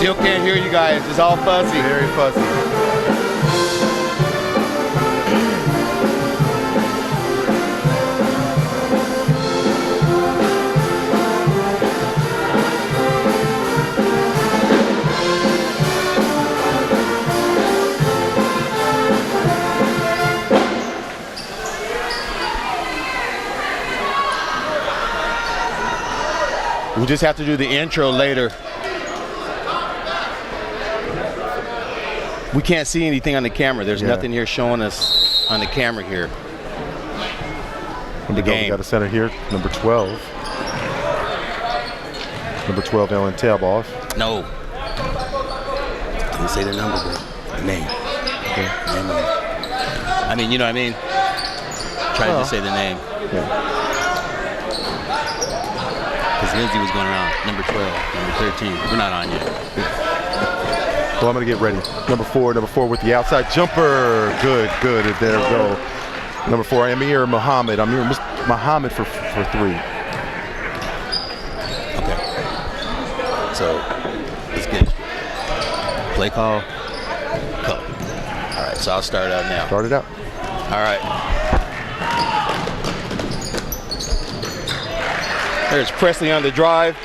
Still can't hear you guys. It's all fuzzy. Very fuzzy. We'll just have to do the intro later. We can't see anything on the camera. There's nothing here showing us on the camera here. The game. We got a center here, number 12. Number 12, Ellen Taboff. No. Didn't say the number, bro. The name. Okay. Name. I mean, you know what I mean? Trying to say the name. Yeah. Because Lindsay was going around. Number 12, number 13. We're not on yet. Well, I'm going to get ready. Number four with the outside jumper. Good. There we go. Number 4, Amir Muhammad. Amir Muhammad for 3. Okay. So, let's get it. Play call. Go. All right, so I'll start out now. Start it out. All right. There's Presley on the drive.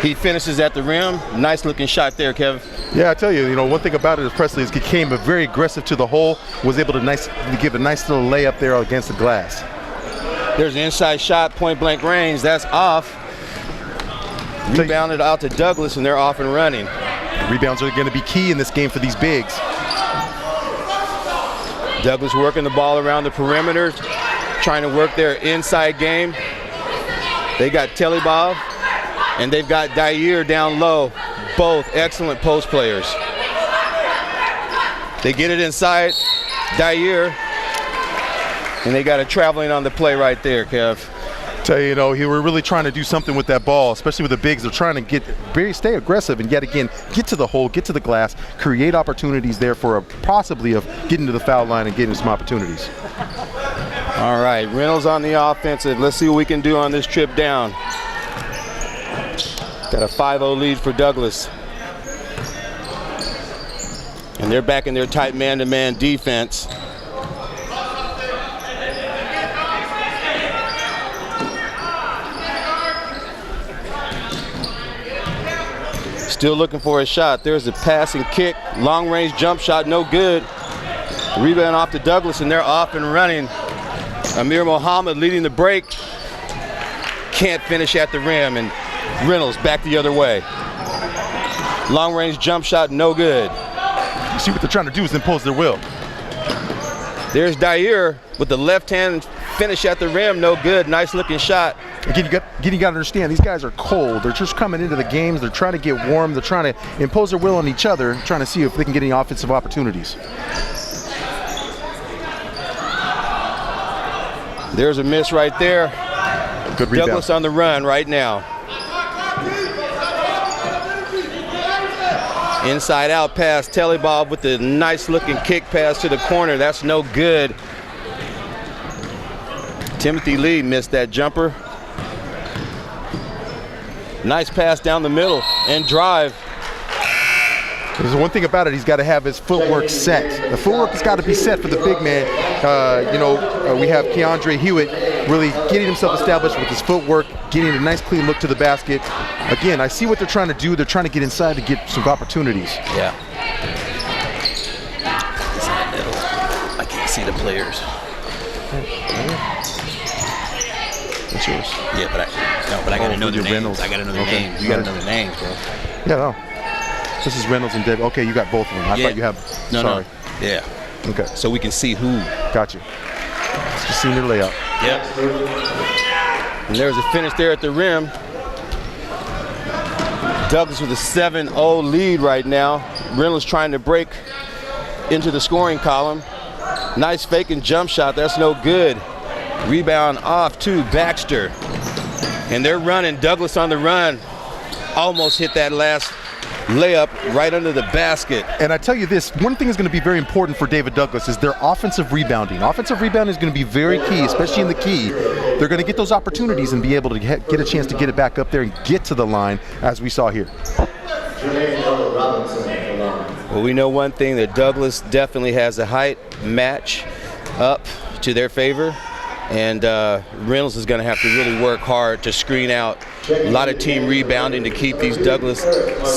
He finishes at the rim. Nice looking shot there, Kev. Yeah, I tell you, one thing about it is Presley is he came very aggressive to the hole, was able to give a nice little layup there against the glass. There's an inside shot, point blank range. That's off. Rebounded out to Douglas, and they're off and running. Rebounds are going to be key in this game for these bigs. Douglas working the ball around the perimeter, trying to work their inside game. They got Telebob, and they've got Dyer down low. Both excellent post players. They get it inside, Dyer, and they got it traveling on the play right there, Kev. Tell you, he were really trying to do something with that ball, especially with the bigs. They're trying to stay aggressive and yet again, get to the hole, get to the glass, create opportunities there for possibly of getting to the foul line and getting some opportunities. All right, Reynolds on the offensive. Let's see what we can do on this trip down. Got a 5-0 lead for Douglas. And they're back in their tight man-to-man defense. Still looking for a shot. There's a pass and kick. Long-range jump shot, no good. Rebound off to Douglas, and they're off and running. Amir Muhammad leading the break. Can't finish at the rim, and Reynolds back the other way. Long-range jump shot, no good. You see what they're trying to do is impose their will. There's Dyer with the left hand finish at the rim, no good. Nice looking shot. Again, you got to understand, these guys are cold. They're just coming into the games. They're trying to get warm. They're trying to impose their will on each other, trying to see if they can get any offensive opportunities. There's a miss right there. Good rebound. Douglas on the run right now. Inside out pass, Telebob with the nice looking kick pass to the corner. That's no good. Timothy Lee missed that jumper. Nice pass down the middle and drive. There's one thing about it, he's got to have his footwork set. The footwork has got to be set for the big man. We have Keandre Hewitt really getting himself established with his footwork, getting a nice clean look to the basket. Again, I see what they're trying to do. They're trying to get inside to get some opportunities. Yeah. It's in the middle. I can't see the players. That's yours. Yeah, but I got to know their names. I got to know their names. You got to know their names, bro. Yeah, no. This is Reynolds and Dave. Okay, you got both of them. I thought you have. Sorry. No. Yeah. Okay. So we can see who. Got you. Just seeing their layout. Yep. And there's a finish there at the rim. Douglas with a 7-0 lead right now. Reynolds trying to break into the scoring column. Nice fake and jump shot. That's no good. Rebound off to Baxter. And they're running. Douglas on the run. Almost hit that last layup right under the basket. And I tell you this, one thing is going to be very important for David Douglas is their offensive rebounding. Offensive rebounding is going to be very key, especially in the key. They're going to get those opportunities and be able to get a chance to get it back up there and get to the line, as we saw here. Well, we know one thing, that Douglas definitely has a height match up to their favor. And Reynolds is going to have to really work hard to screen out a lot of team rebounding to keep these Douglas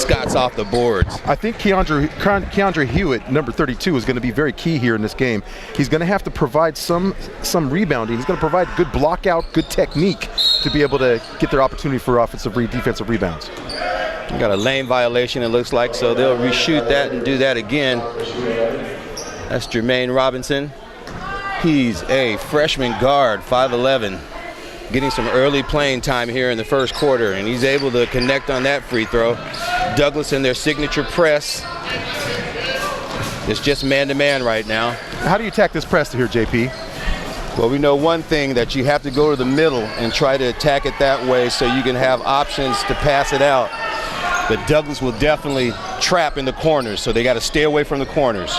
Scots off the boards. I think Keandre Hewitt, number 32, is going to be very key here in this game. He's going to have to provide some rebounding. He's going to provide good block out, good technique to be able to get their opportunity for defensive rebounds. Got a lane violation, it looks like, so they'll reshoot that and do that again. That's Jermaine Robinson. He's a freshman guard, 5'11", getting some early playing time here in the first quarter, and he's able to connect on that free throw. Douglas in their signature press. It's just man-to-man right now. How do you attack this press here, JP? Well, we know one thing, that you have to go to the middle and try to attack it that way so you can have options to pass it out. But Douglas will definitely trap in the corners, so they got to stay away from the corners.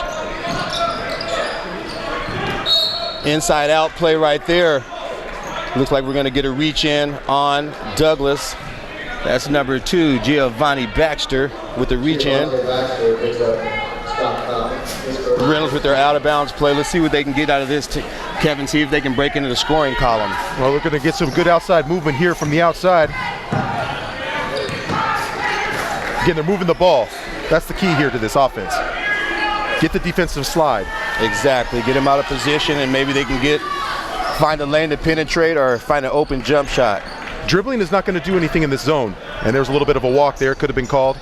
Inside out play right there. Looks like we're going to get a reach in on Douglas. That's number 2, Giovanni Baxter, with the reach in. Reynolds with their out of bounds play. Let's see what they can get out of this, Kevin. See if they can break into the scoring column. Well, we're going to get some good outside movement here from the outside. Again, they're moving the ball. That's the key here to this offense. Get the defensive slide. Exactly. Get them out of position, and maybe they can find a lane to penetrate or find an open jump shot. Dribbling is not going to do anything in this zone. And there's a little bit of a walk there. Could have been called.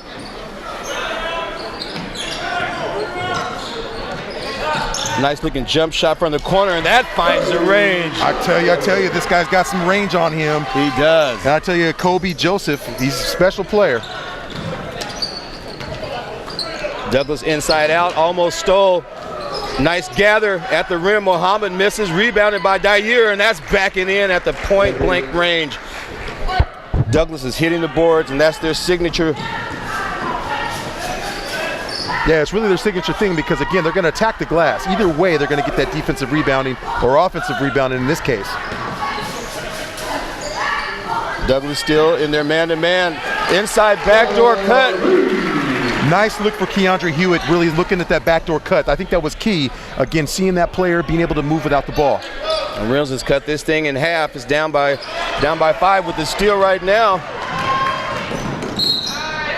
Nice looking jump shot from the corner, and that finds the range. I tell you, this guy's got some range on him. He does. And I tell you, Kobe Joseph, he's a special player. Douglas inside out, almost stole. Nice gather at the rim. Muhammad misses, rebounded by Dyer, and that's backing in at the point blank range. Douglas is hitting the boards, and that's their signature. Yeah, it's really their signature thing because, again, they're going to attack the glass. Either way, they're going to get that defensive rebounding or offensive rebounding in this case. Douglas still in their man-to-man. Inside backdoor cut. Nice look for Keandre Hewitt, really looking at that backdoor cut. I think that was key. Again, seeing that player being able to move without the ball. And Reynolds has cut this thing in half. It's down by 5 with the steal right now.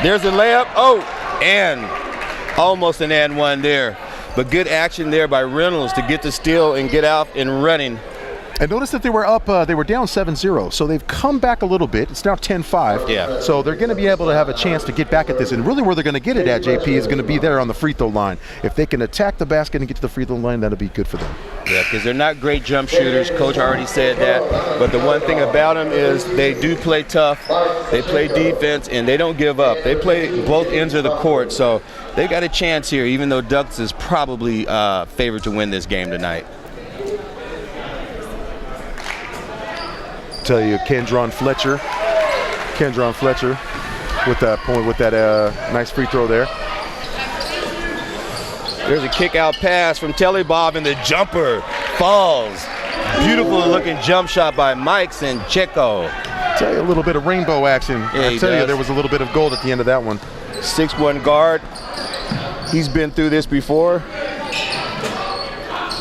There's the layup. Oh, and almost an and one there. But good action there by Reynolds to get the steal and get out and running. And notice that they were up, they were down 7-0, so they've come back a little bit. It's now 10-5. Yeah. So they're going to be able to have a chance to get back at this. And really where they're going to get it at, JP, is going to be there on the free throw line. If they can attack the basket and get to the free throw line, that'll be good for them. Yeah, because they're not great jump shooters. Coach already said that. But the one thing about them is they do play tough. They play defense, and they don't give up. They play both ends of the court. So they got a chance here, even though Douglas is probably favored to win this game tonight. Tell you, Kendron Fletcher with that point, with that nice free throw there. There's a kick out pass from Telebob, and the jumper falls. Beautiful looking jump shot by Mikes and Checo. Tell you, a little bit of rainbow action. Yeah, I tell you, there was a little bit of gold at the end of that one. 6'1" guard. He's been through this before.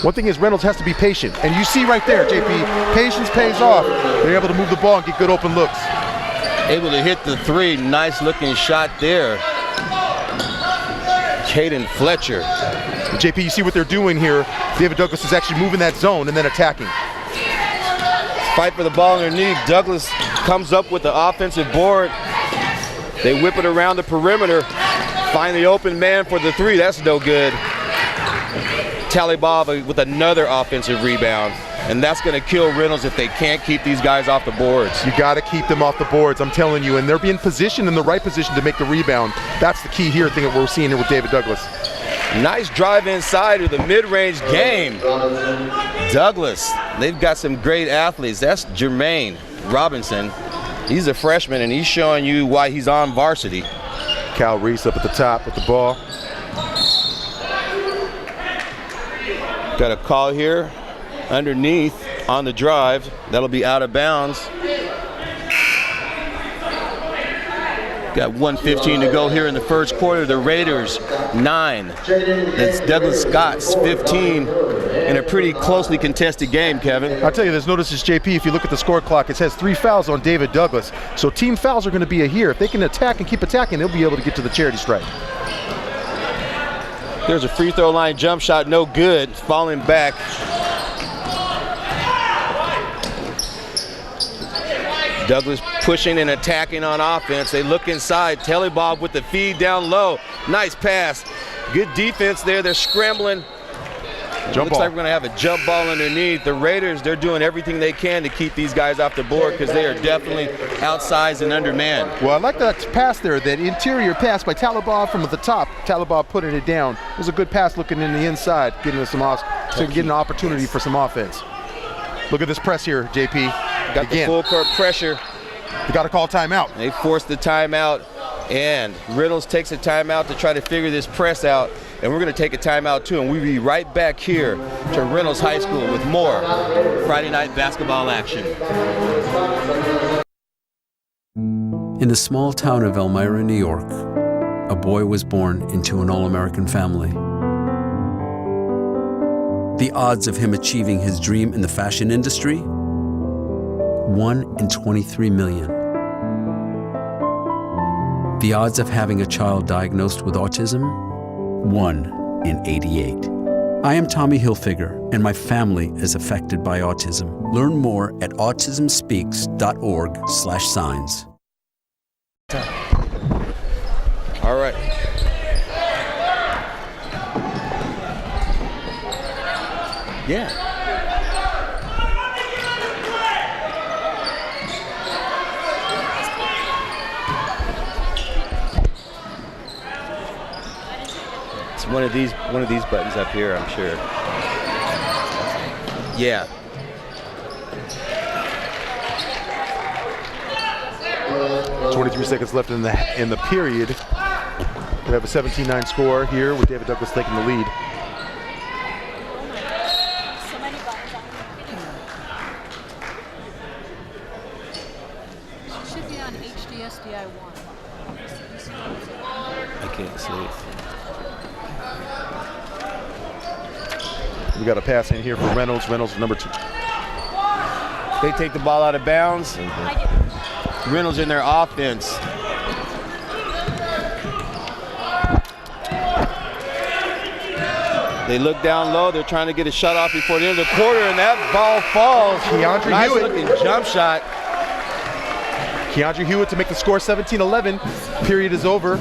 One thing is Reynolds has to be patient. And you see right there, JP, patience pays off. They're able to move the ball and get good open looks. Able to hit the three. Nice looking shot there. Caden Fletcher. And JP, you see what they're doing here. David Douglas is actually moving that zone and then attacking. Fight for the ball underneath. Douglas comes up with the offensive board. They whip it around the perimeter. Find the open man for the three. That's no good. Talibaba with another offensive rebound, and that's going to kill Reynolds if they can't keep these guys off the boards. You got to keep them off the boards, I'm telling you, and they're being positioned in the right position to make the rebound. That's the key here, thing that we're seeing here with David Douglas. Nice drive inside of the mid-range game. Douglas, they've got some great athletes. That's Jermaine Robinson. He's a freshman, and he's showing you why he's on varsity. Cal Reese up at the top with the ball. Got a call here underneath on the drive. That'll be out of bounds. Got 1:15 to go here in the first quarter. The Raiders 9. That's Douglas Scott's 15 in a pretty closely contested game, Kevin. I'll tell you, there's notices, JP, if you look at the score clock, it says 3 fouls on David Douglas. So team fouls are going to be a here. If they can attack and keep attacking, they'll be able to get to the charity stripe. There's a free throw line jump shot, no good. Falling back. Douglas pushing and attacking on offense. They look inside. Telebob with the feed down low. Nice pass. Good defense there. They're scrambling. Looks like we're going to have a jump ball underneath. The Raiders, they're doing everything they can to keep these guys off the board because they are definitely outsized and undermanned. Well, I like that pass there, that interior pass by Telebob from the top. Telebob putting it down. It was a good pass looking in the inside, getting us getting an opportunity for some offense. Look at this press here, JP. Got the full court pressure. You got to call timeout. They forced the timeout, and Reynolds takes a timeout to try to figure this press out, and we're going to take a timeout too, and we'll be right back here to Reynolds High School with more Friday night basketball action. In the small town of Elmira, New York, a boy was born into an all-American family. The odds of him achieving his dream in the fashion industry? 1 in 23 million. The odds of having a child diagnosed with autism? 1 in 88. I am Tommy Hilfiger, and my family is affected by autism. Learn more at autismspeaks.org/signs. All right. Yeah. It's one of these buttons up here, I'm sure. Yeah. Uh, 23 seconds left in the period. We have a 17-9 score here with David Douglas taking the lead. Should be on HDSDI 1. I can't see it. We got a pass in here for Reynolds. Reynolds number 2. They take the ball out of bounds. Reynolds in their offense. They look down low. They're trying to get a shot off before the end of the quarter, and that ball falls. Nice looking jump shot. Keandre Hewitt to make the score 17-11. Period is over.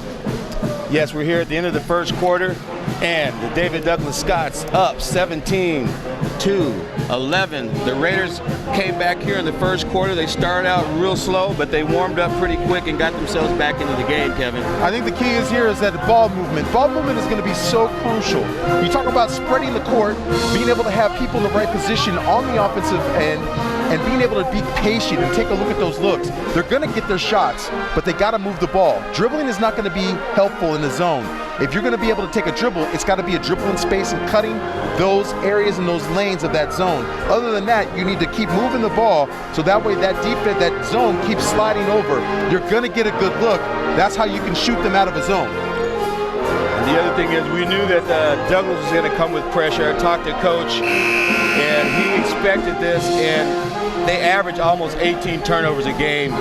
Yes, we're here at the end of the first quarter, and the David Douglas Scots up 17-11. The Raiders came back here in the first quarter. They started out real slow, but they warmed up pretty quick and got themselves back into the game, Kevin. I think the key is here is that ball movement. Ball movement is going to be so crucial. You talk about spreading the court, being able to have people in the right position on the offensive end, and being able to be patient and take a look at those looks. They're going to get their shots, but they got to move the ball. Dribbling is not going to be helpful in the zone. If you're going to be able to take a dribble, it's got to be a dribble in space and cutting those areas and those lanes of that zone. Other than that, you need to keep moving the ball so that way that defense, that zone keeps sliding over. You're going to get a good look. That's how you can shoot them out of a zone. And the other thing is we knew that Douglas was going to come with pressure. I talked to Coach, and he expected this, and they average almost 18 turnovers a game.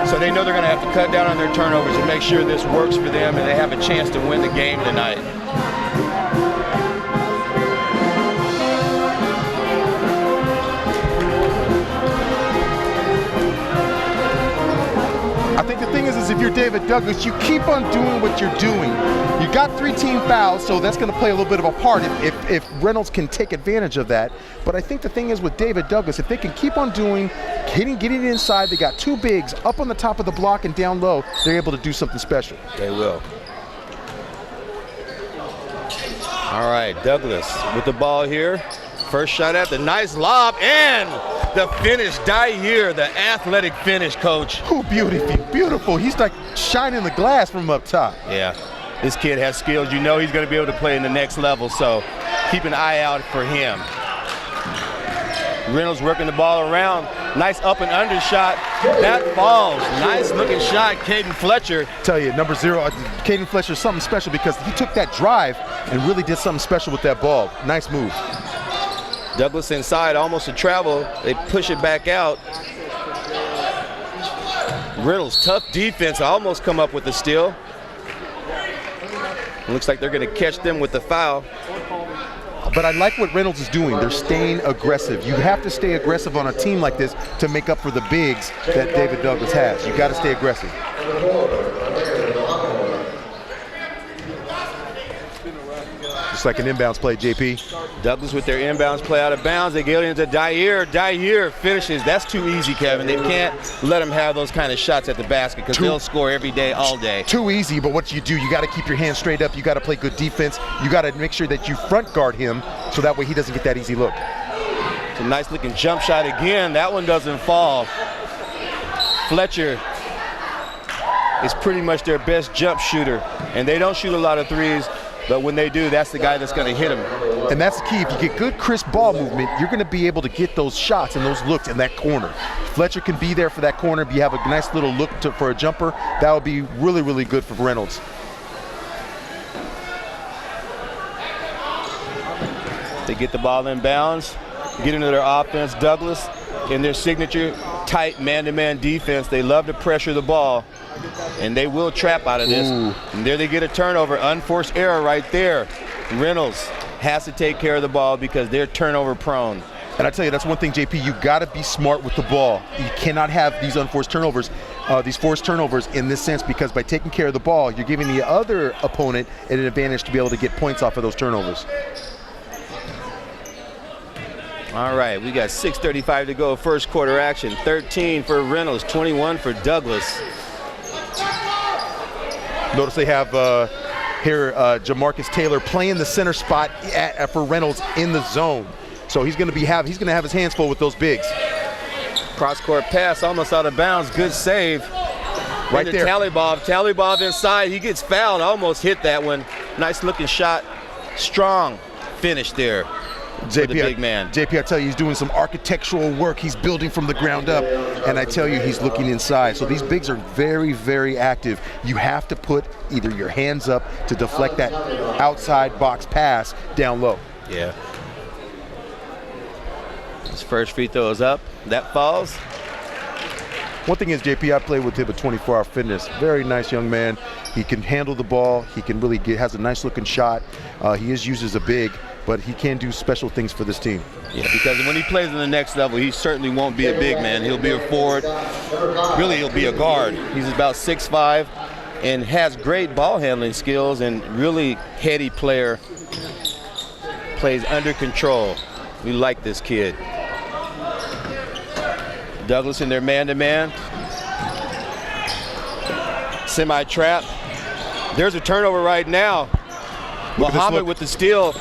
So they know they're going to have to cut down on their turnovers and make sure this works for them and they have a chance to win the game tonight. I think the thing is if you're David Douglas, you keep on doing what you're doing. You got 3 team fouls, so that's going to play a little bit of a part if Reynolds can take advantage of that. But I think the thing is with David Douglas, if they can keep on doing, getting it inside, they got 2 bigs up on the top of the block and down low, they're able to do something special. They will. All right, Douglas with the ball here. First shot at the nice lob, and the finish, Dyer, the athletic finish, Coach. Ooh, beautiful. He's like shining the glass from up top. Yeah, this kid has skills. You know he's going to be able to play in the next level, so keep an eye out for him. Reynolds working the ball around. Nice up and under shot. That falls. Nice looking shot, Caden Fletcher. Tell you, number 0, Caden Fletcher, something special because he took that drive and really did something special with that ball. Nice move. Douglas inside, almost a travel. They push it back out. Reynolds, tough defense, almost come up with the steal. Looks like they're going to catch them with the foul. But I like what Reynolds is doing. They're staying aggressive. You have to stay aggressive on a team like this to make up for the bigs that David Douglas has. You got to stay aggressive. Just like an inbounds play, JP. Douglas with their inbounds play out of bounds. They get into Dyer. Dyer finishes. That's too easy, Kevin. They can't let them have those kind of shots at the basket because they'll score every day, all day. Too easy, but what you do, you got to keep your hands straight up. You got to play good defense. You got to make sure that you front guard him so that way he doesn't get that easy look. It's a nice looking jump shot again. That one doesn't fall. Fletcher is pretty much their best jump shooter, and they don't shoot a lot of threes. But when they do, that's the guy that's going to hit him. And that's the key. If you get good, crisp ball movement, you're going to be able to get those shots and those looks in that corner. Fletcher can be there for that corner. If you have a nice little look for a jumper, that would be really, really good for Reynolds. They get the ball in bounds, get into their offense. Douglas, in their signature tight man-to-man defense, they love to pressure the ball. And they will trap out of this. Ooh. And there they get a turnover. Unforced error right there. Reynolds has to take care of the ball because they're turnover prone. And I tell you, that's one thing, JP, you got to be smart with the ball. You cannot have these unforced turnovers, these forced turnovers in this sense, because by taking care of the ball, you're giving the other opponent an advantage to be able to get points off of those turnovers. All right, we got 6:35 to go, first quarter action. 13 for Reynolds, 21 for Douglas. Notice they have here Jamarcus Taylor playing the center spot for Reynolds in the zone. So he's going to have his hands full with those bigs. Cross-court pass, almost out of bounds. Good save. Right there. Talibov inside. He gets fouled. Almost hit that one. Nice looking shot. Strong finish there. For the big man. JP, I tell you, he's doing some architectural work. He's building from the ground up, and I tell you, he's looking inside. So these bigs are very, very active. You have to put either your hands up to deflect that outside box pass down low. Yeah. His first free throw is up. That falls. One thing is, JP, I played with him at 24 Hour Fitness. Very nice young man. He can handle the ball. He can really has a nice looking shot. He is used as a big, but he can do special things for this team. Yeah, because when he plays in the next level, he certainly won't be a big man. He'll be a forward. Really, he'll be a guard. He's about 6'5", and has great ball handling skills and really heady player. Plays under control. We like this kid. Douglas in their man-to-man. Semi-trap. There's a turnover right now. Muhammad with the steal.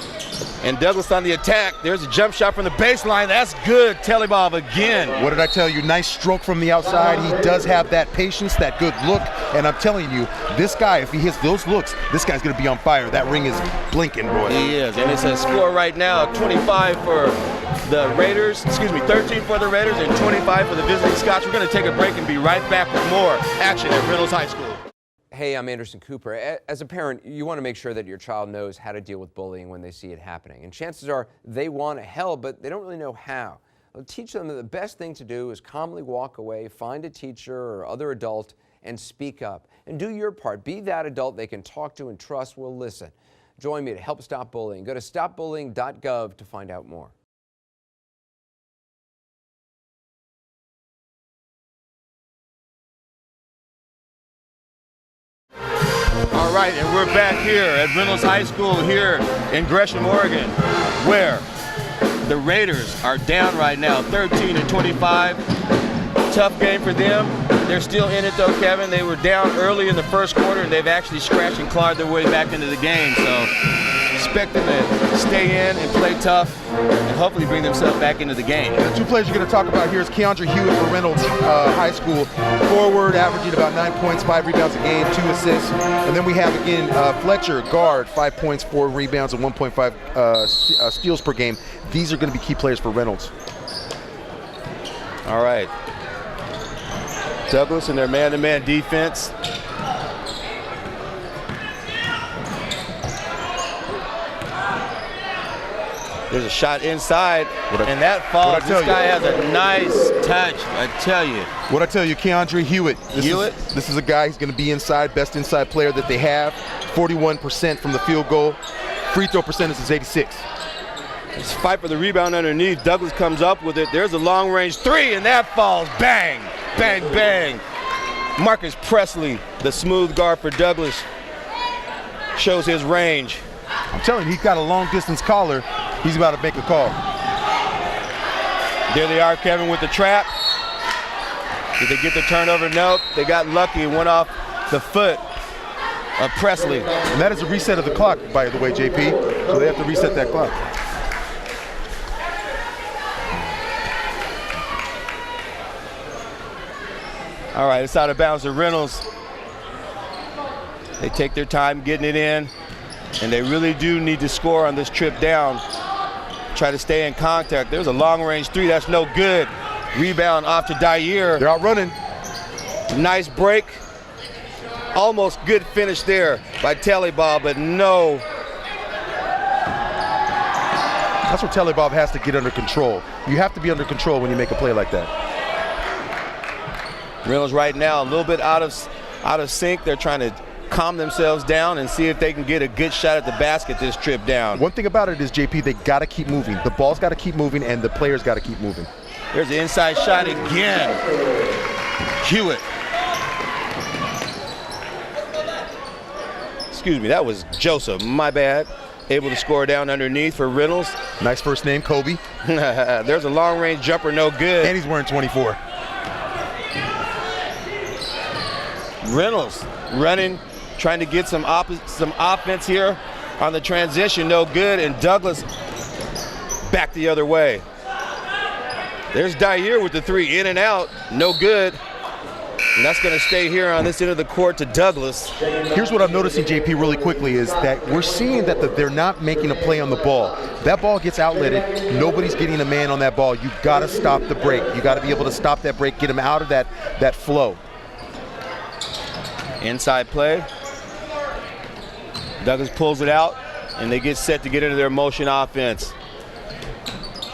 And Douglas on the attack. There's a jump shot from the baseline. That's good. Talibov again. What did I tell you? Nice stroke from the outside. He does have that patience, that good look. And I'm telling you, this guy, if he hits those looks, this guy's going to be on fire. That ring is blinking, boy. He is. And it's a score right now, 25 for the Raiders. 13 for the Raiders and 25 for the visiting Scots. We're going to take a break and be right back with more action at Reynolds High School. Hey, I'm Anderson Cooper. As a parent, you want to make sure that your child knows how to deal with bullying when they see it happening. And chances are they want to help, but they don't really know how. Well, teach them that the best thing to do is calmly walk away, find a teacher or other adult, and speak up. And do your part. Be that adult they can talk to and trust will listen. Join me to help stop bullying. Go to stopbullying.gov to find out more. All right, and we're back here at Reynolds High School here in Gresham, Oregon, where the Raiders are down right now, 13-25. Tough game for them. They're still in it though, Kevin. They were down early in the first quarter, and they've actually scratched and clawed their way back into the game. So expect them to stay in and play tough and hopefully bring themselves back into the game. The two players you're going to talk about here is Keandre Hewitt for Reynolds High School. Forward, averaging about 9 points, 5 rebounds a game, 2 assists. And then we have, again, Fletcher, guard, 5 points, 4 rebounds, and 1.5 steals per game. These are going to be key players for Reynolds. All right. Douglas and their man-to-man defense. There's a shot inside, and that falls. This guy has a nice touch, I tell you. What I tell you, Keandre Hewitt. This is a guy who's going to be inside, best inside player that they have. 41% from the field goal. Free throw percentage is 86. Let's fight for the rebound underneath. Douglas comes up with it. There's a long-range three, and that falls. Bang, bang, bang. Marcus Presley, the smooth guard for Douglas, shows his range. I'm telling you, he's got a long-distance caller. He's about to make a call. There they are, Kevin, with the trap. Did they get the turnover? Nope. They got lucky. It went off the foot of Presley. And that is a reset of the clock, by the way, JP. So they have to reset that clock. All right, it's out of bounds to Reynolds. They take their time getting it in, and they really do need to score on this trip down. Try to stay in contact. There's a long-range three. That's no good. Rebound off to Dyer. They're out running. Nice break. Almost good finish there by Telebob, but no. That's where Telebob has to get under control. You have to be under control when you make a play like that. Reynolds right now a little bit out of sync. They're trying to calm themselves down and see if they can get a good shot at the basket this trip down. One thing about it is, JP, they got to keep moving. The ball's got to keep moving, and the players got to keep moving. There's the inside shot again. Hewitt. Excuse me, that was Joseph, my bad. Able to score down underneath for Reynolds. Nice first name, Kobe. There's a long-range jumper, no good. And he's wearing 24. Reynolds running, trying to get some offense here on the transition, no good, and Douglas back the other way. There's Dyer with the three, in and out, no good. And that's going to stay here on this end of the court to Douglas. Here's what I'm noticing, JP, really quickly, is that we're seeing that they're not making a play on the ball. That ball gets outletted. Nobody's getting a man on that ball. You've got to stop the break. You got to be able to stop that break, get him out of that flow. Inside play. Douglas pulls it out, and they get set to get into their motion offense.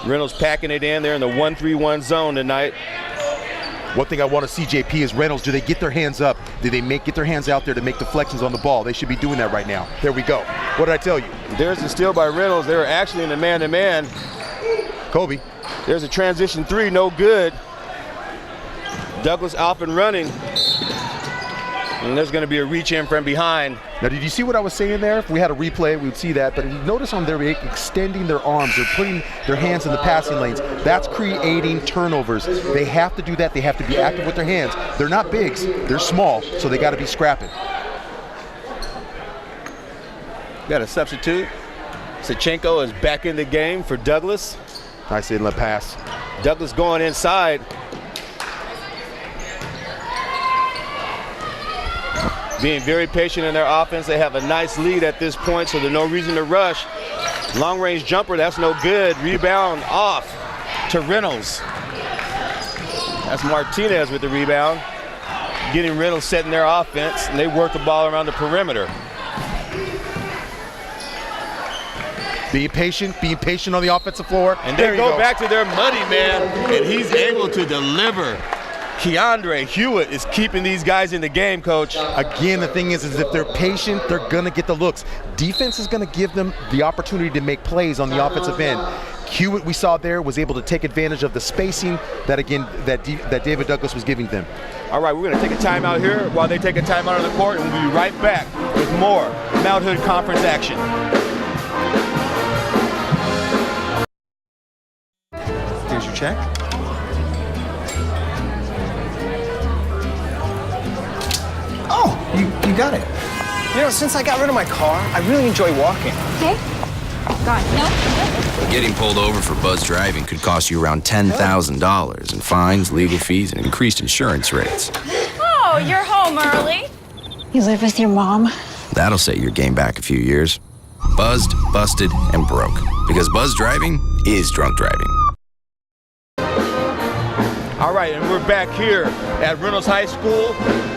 Reynolds packing it in. They're in the 1-3-1 zone tonight. One thing I want to see, JP, is Reynolds. Do they get their hands up? Do they get their hands out there to make deflections on the ball? They should be doing that right now. There we go. What did I tell you? There's the steal by Reynolds. They were actually in the man-to-man. Kobe. There's a transition three, no good. Douglas off and running. And there's going to be a reach in from behind. Now, did you see what I was saying there? If we had a replay, we would see that. But notice on they're extending their arms. They're putting their hands in the passing lanes. That's creating turnovers. They have to do that. They have to be active with their hands. They're not bigs. They're small, so they got to be scrapping. Got a substitute. Sachenko is back in the game for Douglas. Nice inlet pass. Douglas going inside. Being very patient in their offense. They have a nice lead at this point, so there's no reason to rush. Long-range jumper, that's no good. Rebound off to Reynolds. That's Martinez with the rebound. Getting Reynolds set in their offense, and they work the ball around the perimeter. Being patient on the offensive floor. And they go back to their money man, and he's able to deliver. Keandre Hewitt is keeping these guys in the game, Coach. Again, the thing is if they're patient, they're going to get the looks. Defense is going to give them the opportunity to make plays on the offensive end. Hewitt, we saw there, was able to take advantage of the spacing that David Douglas was giving them. All right, we're going to take a timeout here while they take a timeout on the court, and we'll be right back with more Mount Hood Conference action. Here's your check. You got it. You know, since I got rid of my car, I really enjoy walking. Okay. Gone. No. Getting pulled over for buzz driving could cost you around $10,000 in fines, legal fees, and increased insurance rates. Oh, you're home early. You live with your mom? That'll set your game back a few years. Buzzed, busted, and broke. Because buzz driving is drunk driving. All right, and we're back here at Reynolds High School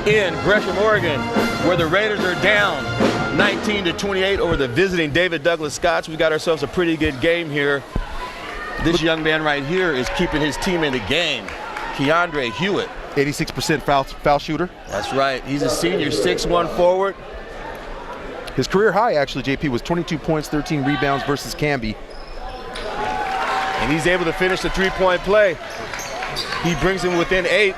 in Gresham, Oregon, where the Raiders are down 19-28 over the visiting David Douglas Scots. We got ourselves a pretty good game here. This young man right here is keeping his team in the game. Keandre Hewitt. 86% foul shooter. That's right. He's a senior, 6'1" forward. His career high, actually, JP, was 22 points, 13 rebounds versus Canby. And he's able to finish the three-point play. He brings him within 8.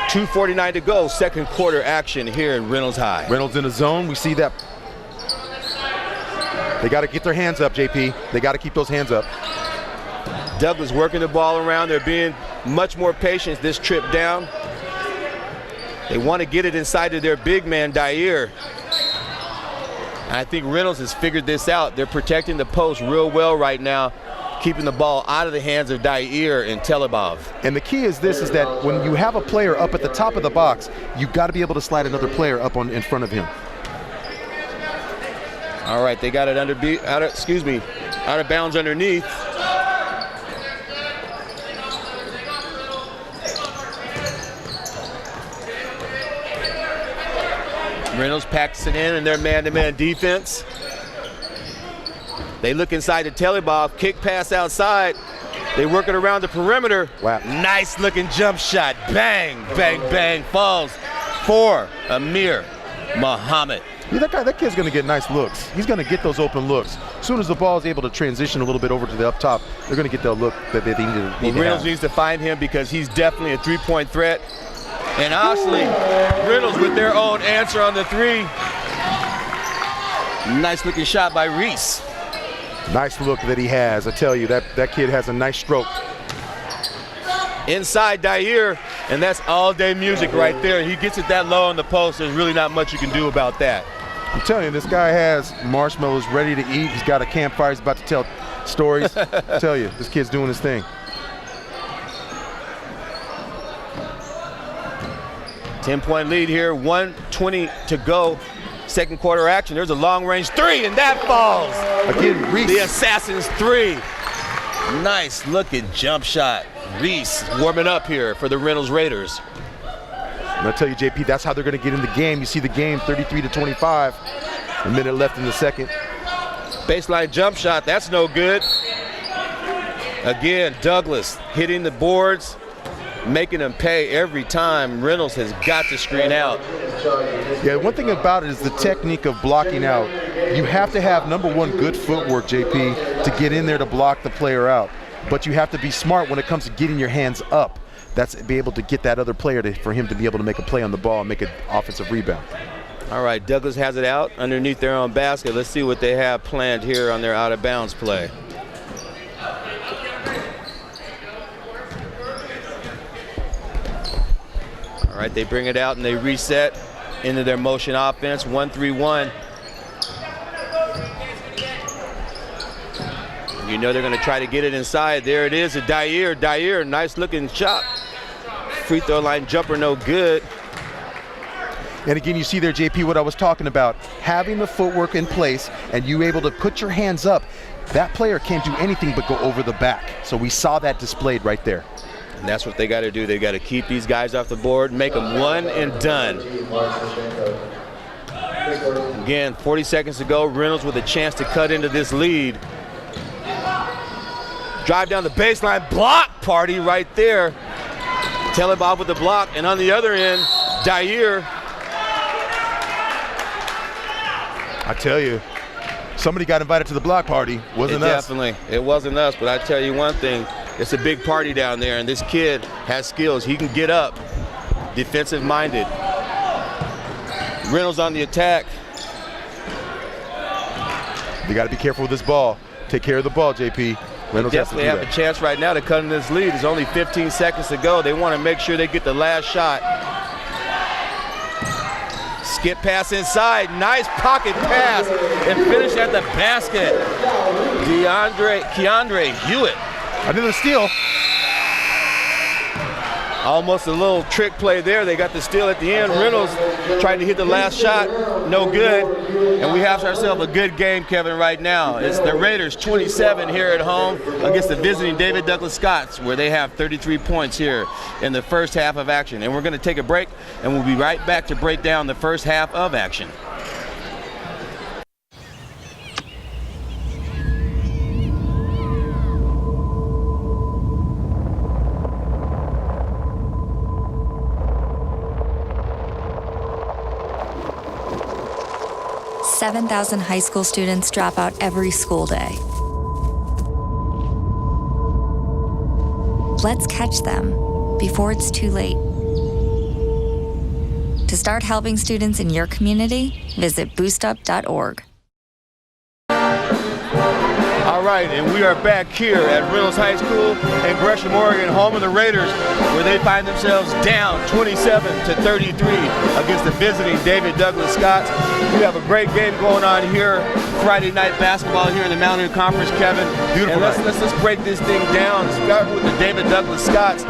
2:49 to go. Second quarter action here in Reynolds High. Reynolds in the zone. We see that. They got to get their hands up, JP. They got to keep those hands up. Douglas working the ball around. They're being much more patient this trip down. They want to get it inside of their big man, Dyer. And I think Reynolds has figured this out. They're protecting the post real well right now, keeping the ball out of the hands of Dyer and Telebov. And the key is this, is that when you have a player up at the top of the box, you've got to be able to slide another player up in front of him. All right, they got it out of bounds underneath. Reynolds packs it in their man-to-man defense. They look inside to Telebov, kick pass outside. They work it around the perimeter. Wow. Nice looking jump shot. Bang, bang, bang, falls for Amir Muhammad. Yeah, that kid's going to get nice looks. He's going to get those open looks. As soon as the ball is able to transition a little bit over to the up top, they're going to get that look that they need to have. Reynolds needs to find him because he's definitely a three-point threat. And honestly, Reynolds with their own answer on the three. Nice looking shot by Reese. Nice look that he has. I tell you, that kid has a nice stroke. Inside Dyer, and that's all day music right there. He gets it that low on the post. There's really not much you can do about that. I'm telling you, this guy has marshmallows ready to eat. He's got a campfire. He's about to tell stories. I tell you, this kid's doing his thing. 10-point lead here, 1:20 to go. Second quarter action. There's a long-range three, and that falls. Again, Reese. The Assassin's three. Nice looking jump shot. Reese warming up here for the Reynolds Raiders. And I tell you, JP, that's how they're going to get in the game. You see the game 33-25. A minute left in the second. Baseline jump shot. That's no good. Again, Douglas hitting the boards, making them pay every time. Reynolds has got to screen out. Yeah, one thing about it is the technique of blocking out. You have to have, number one, good footwork, JP, to get in there to block the player out. But you have to be smart when it comes to getting your hands up. That's be able to get that other player for him to be able to make a play on the ball and make an offensive rebound. All right, Douglas has it out underneath their own basket. Let's see what they have planned here on their out-of-bounds play. All right, they bring it out and they reset into their motion offense, 1-3-1. You know they're going to try to get it inside. There it is, a Dyer. Dyer, nice looking shot. Free throw line jumper, no good. And again, you see there, JP, what I was talking about. Having the footwork in place and you able to put your hands up, that player can't do anything but go over the back. So we saw that displayed right there. And that's what they got to do. They got to keep these guys off the board, make them one and done. Again, 40 seconds to go. Reynolds with a chance to cut into this lead. Drive down the baseline, block party right there. Telebov with the block, and on the other end, Dyer. I tell you, somebody got invited to the block party. Wasn't us. Definitely, it wasn't us, but I tell you one thing, it's a big party down there, and this kid has skills. He can get up, defensive-minded. Reynolds on the attack. You got to be careful with this ball. Take care of the ball, JP. Reynolds definitely have a chance right now to cut in this lead. There's only 15 seconds to go. They want to make sure they get the last shot. Skip pass inside. Nice pocket pass and finish at the basket. Keandre Hewitt. Another steal. Almost a little trick play there. They got the steal at the end. Reynolds tried to hit the last shot, no good. And we have ourselves a good game, Kevin, right now. It's the Raiders 27 here at home against the visiting David Douglas Scots, where they have 33 points here in the first half of action. And we're going to take a break, and we'll be right back to break down the first half of action. $7,000 high school students drop out every school day. Let's catch them before it's too late. To start helping students in your community, visit boostup.org. All right, and we are back here at Reynolds High School in Gresham, Oregon, home of the Raiders, where they find themselves down 27-33 against the visiting David Douglas Scots. We have a great game going on here, Friday night basketball here in the Mountain Conference, Kevin. Beautiful. And let's break this thing down. Start with the David Douglas Scots.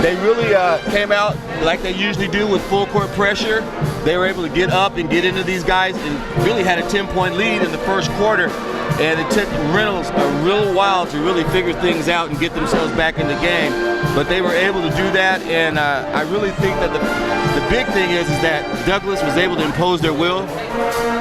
They really came out like they usually do with full court pressure. They were able to get up and get into these guys and really had a 10-point lead in the first quarter. And it took Reynolds a real while to really figure things out and get themselves back in the game. But they were able to do that, and I really think that the big thing is that Douglas was able to impose their will.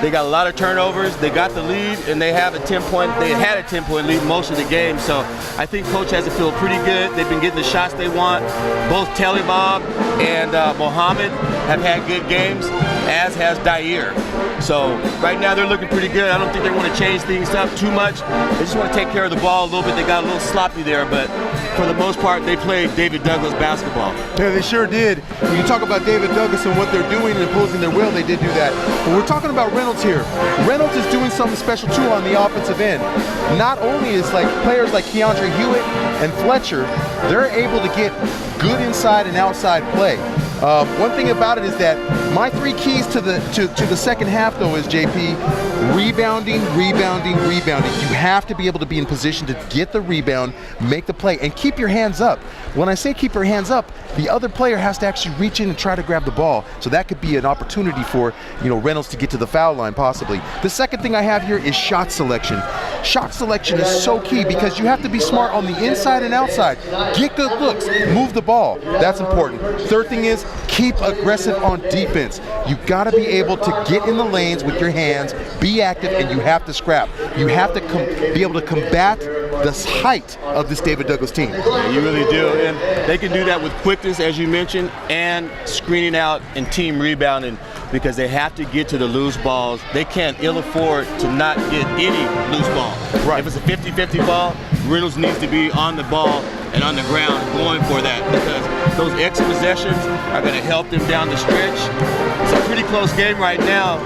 They got a lot of turnovers. They got the lead, and they had a 10-point lead most of the game. So I think Coach has to feel pretty good. They've been getting the shots they want. Both Talibab and Mohammed have had good games, as has Dair. So right now they're looking pretty good. I don't think they want to change things up too much. They just want to take care of the ball a little bit. They got a little sloppy there, but for the most part, they played David Douglas basketball. Yeah, they sure did. When you talk about David Douglas and what they're doing and imposing their will, they did do that. But we're talking about Reynolds here. Reynolds is doing something special too on the offensive end. Not only is like players like Keandre Hewitt and Fletcher, they're able to get good inside and outside play. One thing about it is that my three keys to the second half, though, is JP, rebounding. You have to be able to be in position to get the rebound, make the play, and keep your hands up. When I say keep your hands up, the other player has to actually reach in and try to grab the ball. So that could be an opportunity for Reynolds to get to the foul line possibly. The second thing I have here is shot selection. Shot selection is so key because you have to be smart on the inside and outside. Get good looks, move the ball. That's important. Third thing is keep aggressive on defense. You got to be able to get in the lanes with your hands, be active, and you have to scrap. You have to be able to combat the height of this David Douglas team. Yeah, you really do, and they can do that with quickness, as you mentioned, and screening out and team rebounding, because they have to get to the loose balls. They can't ill afford to not get any loose ball. Right. If it's a 50-50 ball, Reynolds needs to be on the ball and on the ground going for that, because those extra possessions are going to help them down the stretch. It's a pretty close game right now,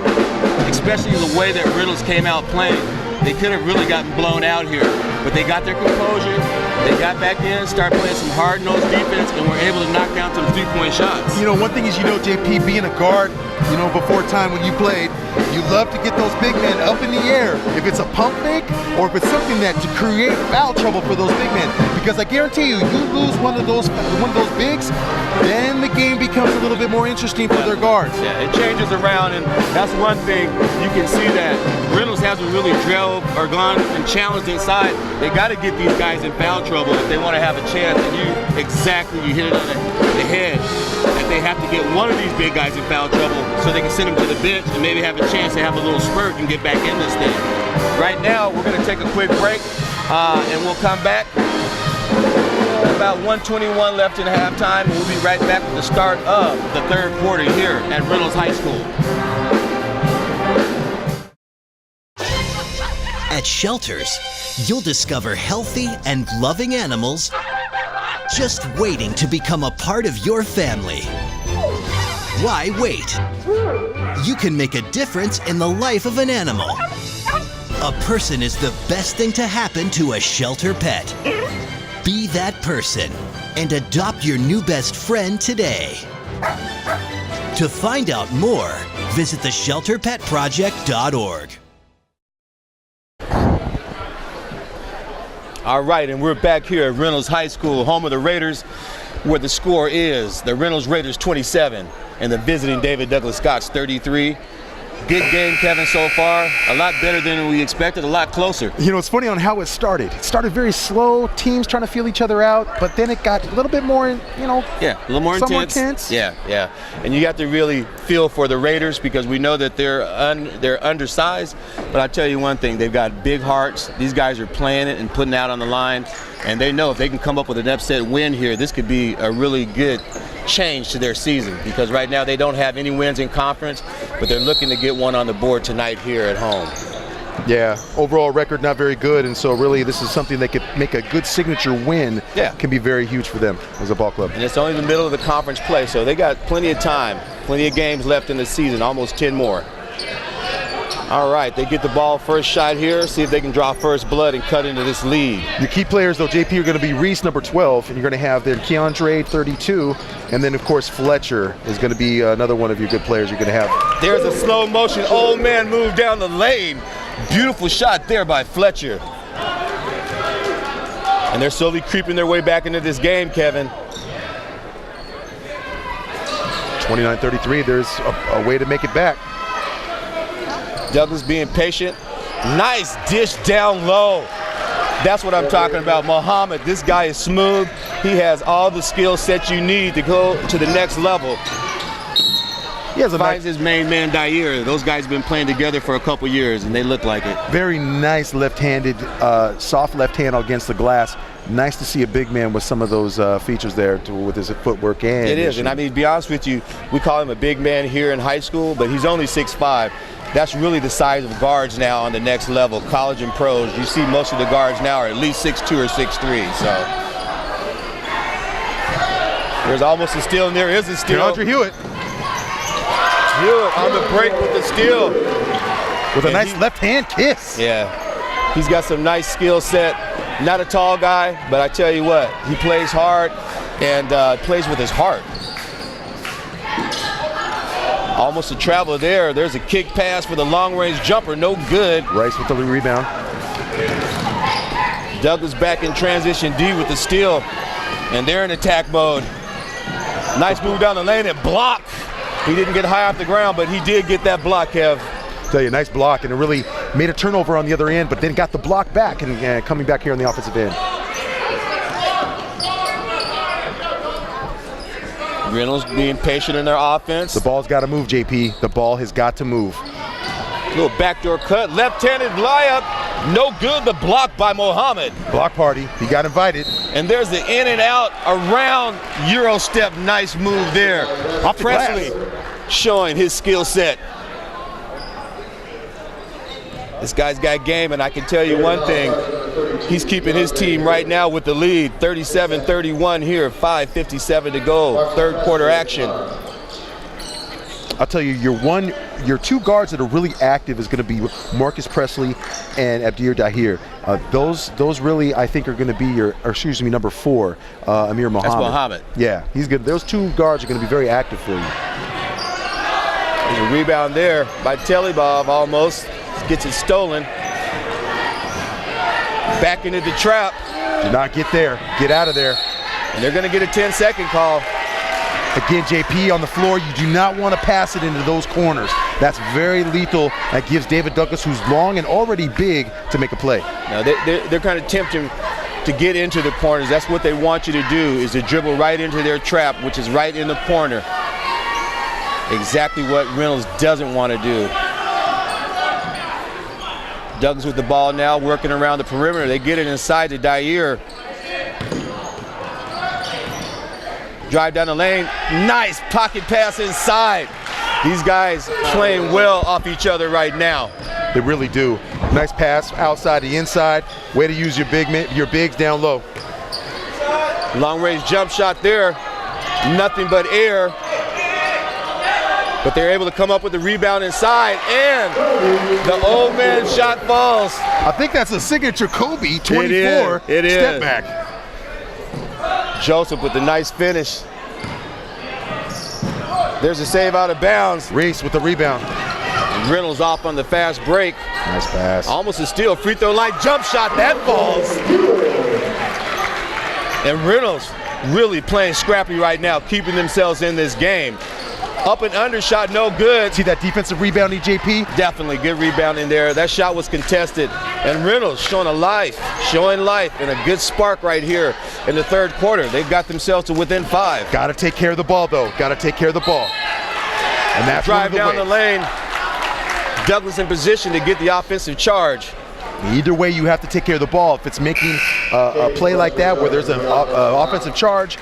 especially the way that Reynolds came out playing. They could have really gotten blown out here, but they got their composure. They got back in, started playing some hard-nosed defense, and were able to knock down some three-point shots. One thing is, JP, being a guard, before time when you played, you love to get those big men up in the air. If it's a pump fake or if it's something that to create foul trouble for those big men, because I guarantee you lose one of those bigs, then the game becomes a little bit more interesting for their guards. Yeah, it changes around, and that's one thing you can see that Reynolds hasn't really drilled or gone and challenged inside. They got to get these guys in foul trouble if they want to have a chance. And you hit it on the head. That they have to get one of these big guys in foul trouble so they can send them to the bench and maybe have a chance to have a little spurt and get back in this thing. Right now, we're going to take a quick break, and we'll come back. About 1:21 left in halftime, and we'll be right back with the start of the third quarter here at Reynolds High School. At Shelters, you'll discover healthy and loving animals just waiting to become a part of your family. Why wait? You can make a difference in the life of an animal. A person is the best thing to happen to a shelter pet. Be that person and adopt your new best friend today. To find out more, visit theshelterpetproject.org. All right, and we're back here at Reynolds High School, home of the Raiders. where the score is. The Reynolds Raiders 27 and the visiting David Douglas Scots 33. Good game, Kevin, so far. A lot better than we expected, a lot closer. You know, it's funny on how it started. It started very slow, teams trying to feel each other out, but then it got a little bit more, yeah, a little more intense. Yeah. And you got to really feel for the Raiders because we know that they're undersized. But I tell you one thing, they've got big hearts. These guys are playing it and putting it out on the line. And they know if they can come up with an upset win here, this could be a really good change to their season because right now they don't have any wins in conference, but they're looking to get one on the board tonight here at home. Yeah, overall record not very good, and so really this is something that could make a good signature win. Yeah. Can be very huge for them as a ball club. And it's only the middle of the conference play, so they got plenty of time, plenty of games left in the season, almost 10 more. All right, they get the ball first shot here, see if they can draw first blood and cut into this lead. Your key players, though, JP, are going to be Reese, number 12, and you're going to have then Keandre, 32, and then, of course, Fletcher is going to be another one of your good players you're going to have. There's a slow motion, old man move down the lane. Beautiful shot there by Fletcher. And they're slowly creeping their way back into this game, Kevin. 29-33, there's a way to make it back. Douglas being patient. Nice dish down low. That's what I'm talking about. Muhammad, this guy is smooth. He has all the skill set you need to go to the next level. He has finds his main man, Dair. Those guys have been playing together for a couple years, and they look like it. Very nice left-handed, soft left hand against the glass. Nice to see a big man with some of those features there with his footwork and it is, and I mean, to be honest with you, we call him a big man here in high school, but he's only 6'5". That's really the size of guards now on the next level, college and pros. You see most of the guards now are at least 6'2" or 6'3", so. There's almost a steal, and there is a steal. Keandre Hewitt. Hewitt on the break with the steal. With a nice left-hand kiss. Yeah, he's got some nice skill set. Not a tall guy, but I tell you what, he plays hard and plays with his heart. Almost a traveler there. There's a kick pass for the long-range jumper. No good. Rice with the rebound. Douglas back in transition D with the steal. And they're in attack mode. Nice move down the lane and block. He didn't get high off the ground, but he did get that block, Kev. Tell you, nice block, and it really made a turnover on the other end, but then got the block back and coming back here on the offensive end. Reynolds being patient in their offense. The ball's got to move, JP. The ball has got to move. Little backdoor cut, left-handed layup. No good, the block by Muhammad. Block party, he got invited. And there's the in and out around Euro step, nice move there. Off the Presley glass. Showing his skill set. This guy's got game, and I can tell you one thing. He's keeping his team right now with the lead, 37-31 here, 5:57 to go, third quarter action. I'll tell you, your two guards that are really active is going to be Marcus Presley and Abdir Dair. Those really, I think, are going to be number 4, Amir Muhammad. That's Muhammad. Yeah, he's good. Those two guards are going to be very active for you. There's a rebound there by Telebob almost. Gets it stolen. Back into the trap. Do not get there. Get out of there. And they're going to get a 10-second call. Again, JP on the floor, you do not want to pass it into those corners. That's very lethal. That gives David Douglas, who's long and already big, to make a play. Now they're kind of tempting to get into the corners. That's what they want you to do, is to dribble right into their trap, which is right in the corner. Exactly what Reynolds doesn't want to do. Douglas with the ball now, working around the perimeter. They get it inside to Dair. Drive down the lane. Nice pocket pass inside. These guys playing well off each other right now. They really do. Nice pass outside the inside. Way to use your bigs down low. Long range jump shot there. Nothing but air. But they're able to come up with the rebound inside, and the old man shot falls. I think that's a signature Kobe 24 it is. Step back. Joseph with the nice finish. There's a save out of bounds. Reese with the rebound. Reynolds off on the fast break. Nice pass. Almost a steal. Free throw line jump shot. That falls. And Reynolds really playing scrappy right now, keeping themselves in this game. Up and under shot, no good. See that defensive rebound, EJP? Definitely good rebound in there. That shot was contested. And Reynolds showing life, and a good spark right here in the third quarter. They've got themselves to within 5. Got to take care of the ball, though. Got to take care of the ball. And that's drive down the lane. Douglas in position to get the offensive charge. Either way, you have to take care of the ball. If it's making a play like that where there's an offensive charge,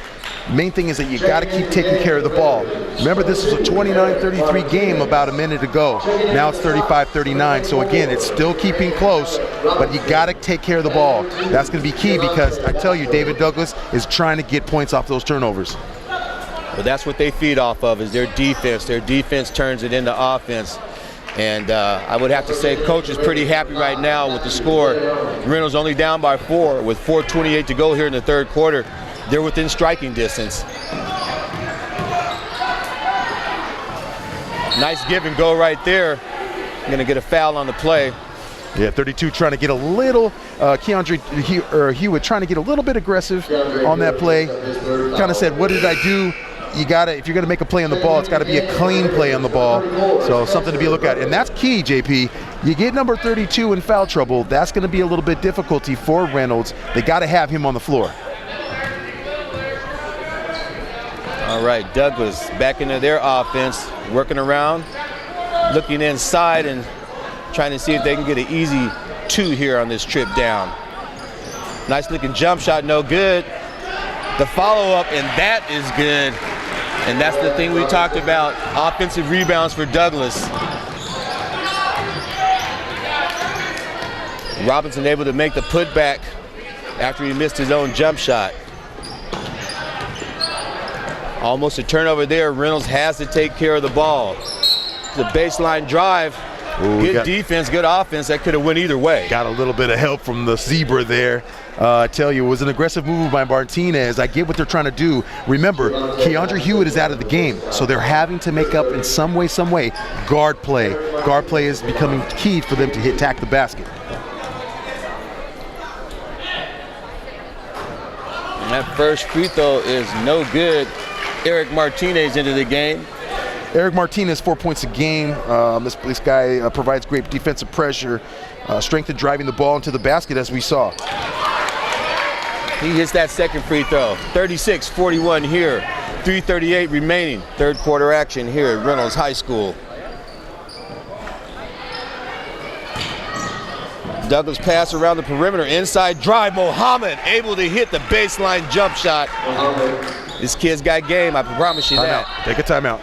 main thing is that you got to keep taking care of the ball. Remember, this was a 29-33 game about a minute ago. Now it's 35-39. So again, it's still keeping close, but you got to take care of the ball. That's going to be key because I tell you, David Douglas is trying to get points off those turnovers. But that's what they feed off of, is their defense. Their defense turns it into offense. And I would have to say Coach is pretty happy right now with the score. Reynolds only down by 4 with 4:28 to go here in the third quarter. They're within striking distance. Nice give and go right there. Going to get a foul on the play. Yeah, 32 trying to get a little, Keandre Hewitt trying to get a little bit aggressive on that play. Kind of said, what did I do? You gotta, if you're gonna make a play on the ball, it's gotta be a clean play on the ball. So something to be looked at. And that's key, JP. You get number 32 in foul trouble, that's gonna be a little bit difficulty for Reynolds. They gotta have him on the floor. All right, Douglas back into their offense, working around, looking inside and trying to see if they can get an easy 2 here on this trip down. Nice looking jump shot, no good. The follow-up, and that is good. And that's the thing we talked about, offensive rebounds for Douglas. Robinson able to make the putback after he missed his own jump shot. Almost a turnover there. Reynolds has to take care of the ball. The baseline drive. Ooh, good defense, good offense. That could have went either way. Got a little bit of help from the zebra there. I tell you, it was an aggressive move by Martinez. I get what they're trying to do. Remember, Keandre Hewitt is out of the game, so they're having to make up in some way, guard play. Guard play is becoming key for them to attack the basket. And that first free throw is no good. Eric Martinez into the game. Eric Martinez, 4 points a game. This guy provides great defensive pressure, strength in driving the ball into the basket, as we saw. He hits that second free throw. 36-41 here. 3:38 remaining. Third quarter action here at Reynolds High School. Douglas pass around the perimeter. Inside drive. Mohammed able to hit the baseline jump shot. This kid's got game, I promise you that. Take a timeout.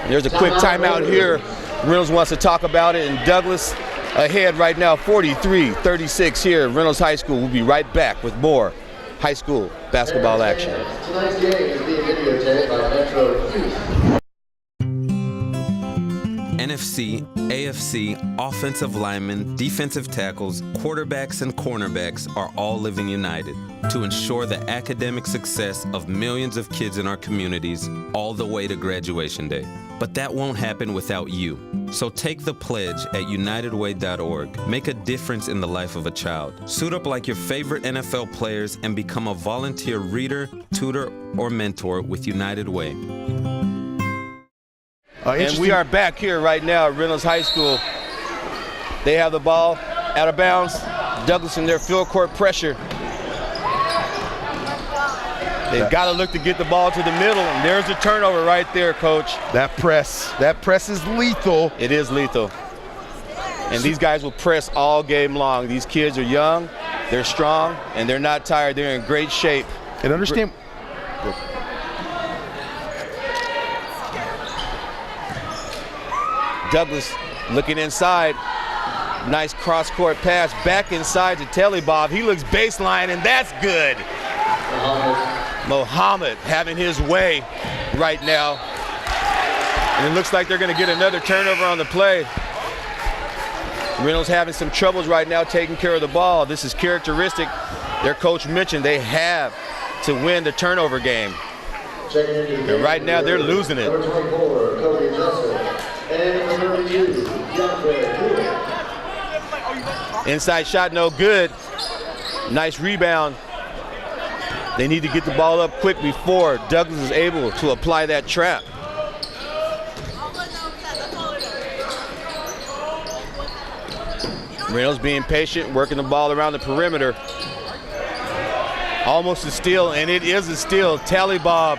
There's a quick timeout here. Reynolds wants to talk about it, and Douglas ahead right now, 43-36 here at Reynolds High School. We'll be right back with more high school basketball action. Tonight's game is being videotaped by MetroEast. NFC, AFC, offensive linemen, defensive tackles, quarterbacks, and cornerbacks are all living united to ensure the academic success of millions of kids in our communities all the way to graduation day. But that won't happen without you. So take the pledge at unitedway.org. Make a difference in the life of a child. Suit up like your favorite NFL players and become a volunteer reader, tutor, or mentor with United Way. And we are back here right now at Reynolds High School. They have the ball out of bounds. Douglas in their field court pressure. They've got to look to get the ball to the middle, and there's a turnover right there, Coach. That press is lethal. It is lethal. And these guys will press all game long. These kids are young, they're strong, and they're not tired. They're in great shape. And understand. Douglas looking inside. Nice cross-court pass back inside to Telebob. He looks baseline, and that's good. Mohammed having his way right now. And it looks like they're going to get another turnover on the play. Reynolds having some troubles right now taking care of the ball. This is characteristic. Their coach mentioned they have to win the turnover game. And right now they're losing it. Inside shot, no good. Nice rebound They need to get the ball up quick before Douglas is able to apply that trap. Reynolds being patient, working the ball around the perimeter. Almost a steal, and it is a steal. Talibov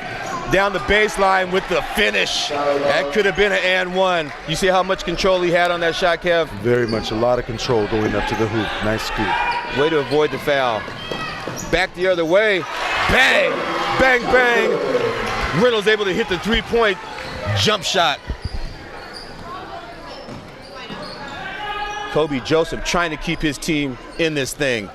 down the baseline with the finish. That could have been an and one. You see how much control he had on that shot, Kev? Very much, a lot of control going up to the hoop. Nice scoop. Way to avoid the foul. Back the other way. Bang, bang, bang. Reynolds able to hit the three-point jump shot. Kobe Joseph trying to keep his team in this thing.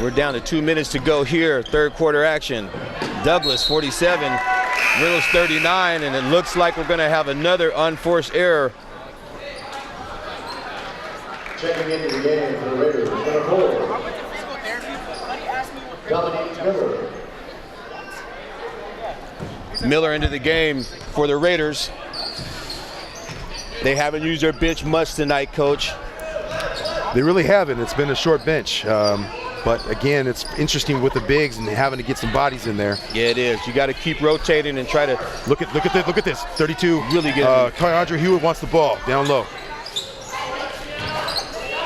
We're down to 2 minutes to go here, third quarter action. Douglas 47, Reynolds 39, and it looks like we're gonna have another unforced error. Checking into the game for the Raiders, number 4. Dominique Miller. Miller into the game for the Raiders. They haven't used their bench much tonight, Coach. They really haven't. It's been a short bench. But again, it's interesting with the bigs and having to get some bodies in there. Yeah, it is. You got to keep rotating and try to look at this. 32. Really good. Keandre Hewitt wants the ball down low.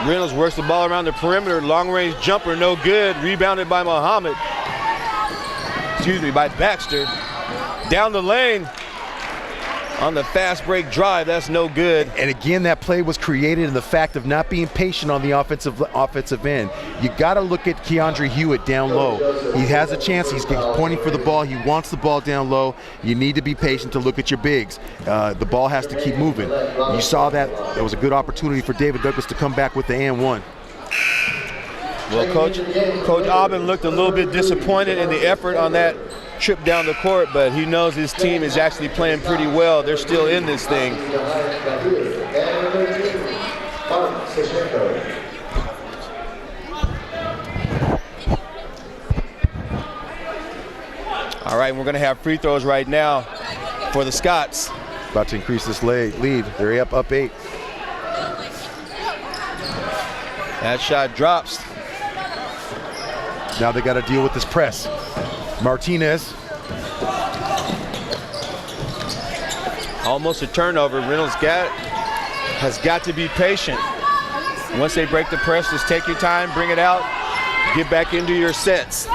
Reynolds works the ball around the perimeter. Long-range jumper, no good. Rebounded by Muhammad. Excuse me, by Baxter. Down the lane on the fast break drive. That's no good. And again, that play was created in the fact of not being patient on the offensive end. You got to look at Keandre Hewitt down low. He has a chance. He's pointing for the ball. He wants the ball down low. You need to be patient to look at your bigs. The ball has to keep moving. You saw that. It was a good opportunity for David Douglas to come back with the and one. Well, Coach Aubin looked a little bit disappointed in the effort on that trip down the court, but he knows his team is actually playing pretty well. They're still in this thing. All right, we're going to have free throws right now for the Scots. About to increase this lead. They're up 8. That shot drops. Now they got to deal with this press. Martinez. Almost a turnover. Reynolds has got to be patient. Once they break the press, just take your time, bring it out, get back into your sets.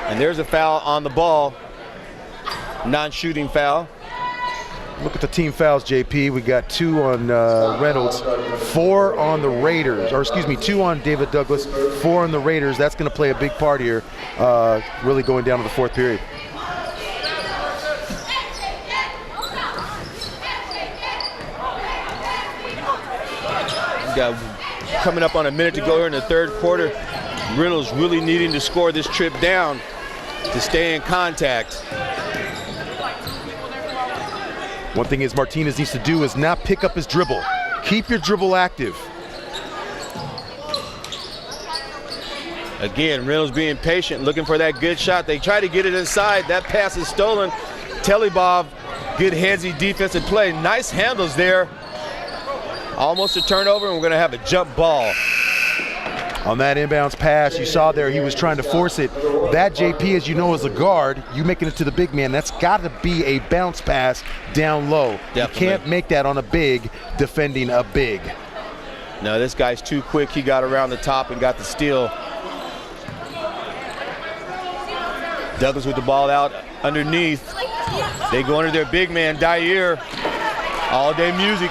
And there's a foul on the ball. Non-shooting foul. Look at the team fouls, JP. We got 2 on Reynolds, 4 on the Raiders, or excuse me, 2 on David Douglas, 4 on the Raiders. That's going to play a big part here, really going down to the fourth period. Got coming up on a minute to go here in the third quarter. Reynolds really needing to score this trip down to stay in contact. One thing is Martinez needs to do is not pick up his dribble. Keep your dribble active. Again, Reynolds being patient, looking for that good shot. They try to get it inside. That pass is stolen. Talibov, good headsy defensive play. Nice handles there. Almost a turnover, and we're going to have a jump ball. On that inbounds pass, you saw there he was trying to force it. That, JP, as you know, is a guard. You making it to the big man. That's got to be a bounce pass down low. Definitely. You can't make that on a big defending a big. No, this guy's too quick. He got around the top and got the steal. Douglas with the ball out underneath. They go under their big man, Dyer. All day music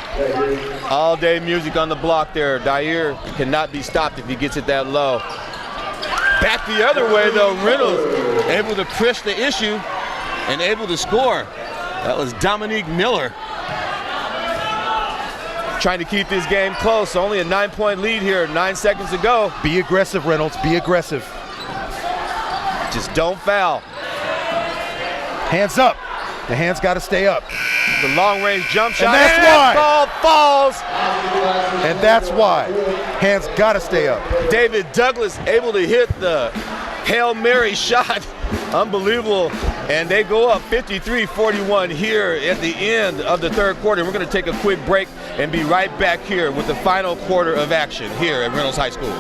on the block there. Dyer cannot be stopped if he gets it that low. Back the other way though, Reynolds able to push the issue and able to score. That was Dominique Miller. Trying to keep this game close. Only a 9-point lead here, 9 seconds to go. Be aggressive, Reynolds, be aggressive. Just don't foul. Hands up. The hands got to stay up. The long-range jump shot. And that's why. Ball falls. And that's why. Hands got to stay up. David Douglas able to hit the Hail Mary shot. Unbelievable And they go up 53-41 here at the end of the third quarter. We're going to take a quick break and be right back here with the final quarter of action here at Reynolds High School.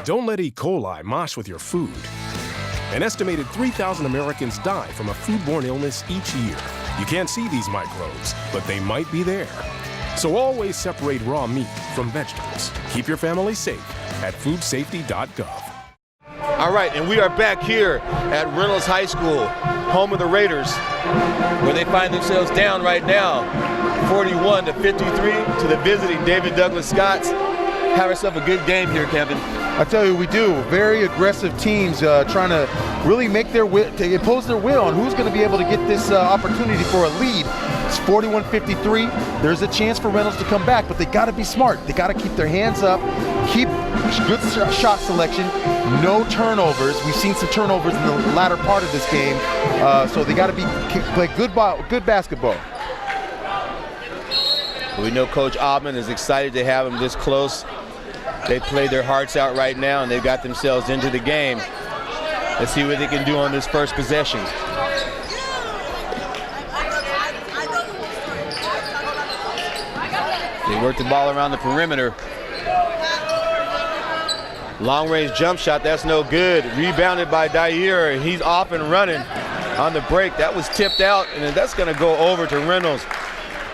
Don't let E. coli mosh with your food. An estimated 3,000 Americans die from a foodborne illness each year. You can't see these microbes, but they might be there. So always separate raw meat from vegetables. Keep your family safe at foodsafety.gov. All right, and we are back here at Reynolds High School, home of the Raiders, where they find themselves down right now, 41-53 to the visiting David Douglas Scots. Have yourself a good game here, Kevin. I tell you, we do. Very aggressive teams trying to really make their will, to impose their will on who's going to be able to get this opportunity for a lead. It's 41-53. There's a chance for Reynolds to come back, but they got to be smart. They got to keep their hands up, keep good shot selection, no turnovers. We've seen some turnovers in the latter part of this game, so they got to play good basketball. We know Coach Obman is excited to have them this close. They played their hearts out right now, and they've got themselves into the game. Let's see what they can do on this first possession. They work the ball around the perimeter. Long-range jump shot, that's no good. Rebounded by Dyer. He's off and running on the break. That was tipped out, and that's going to go over to Reynolds.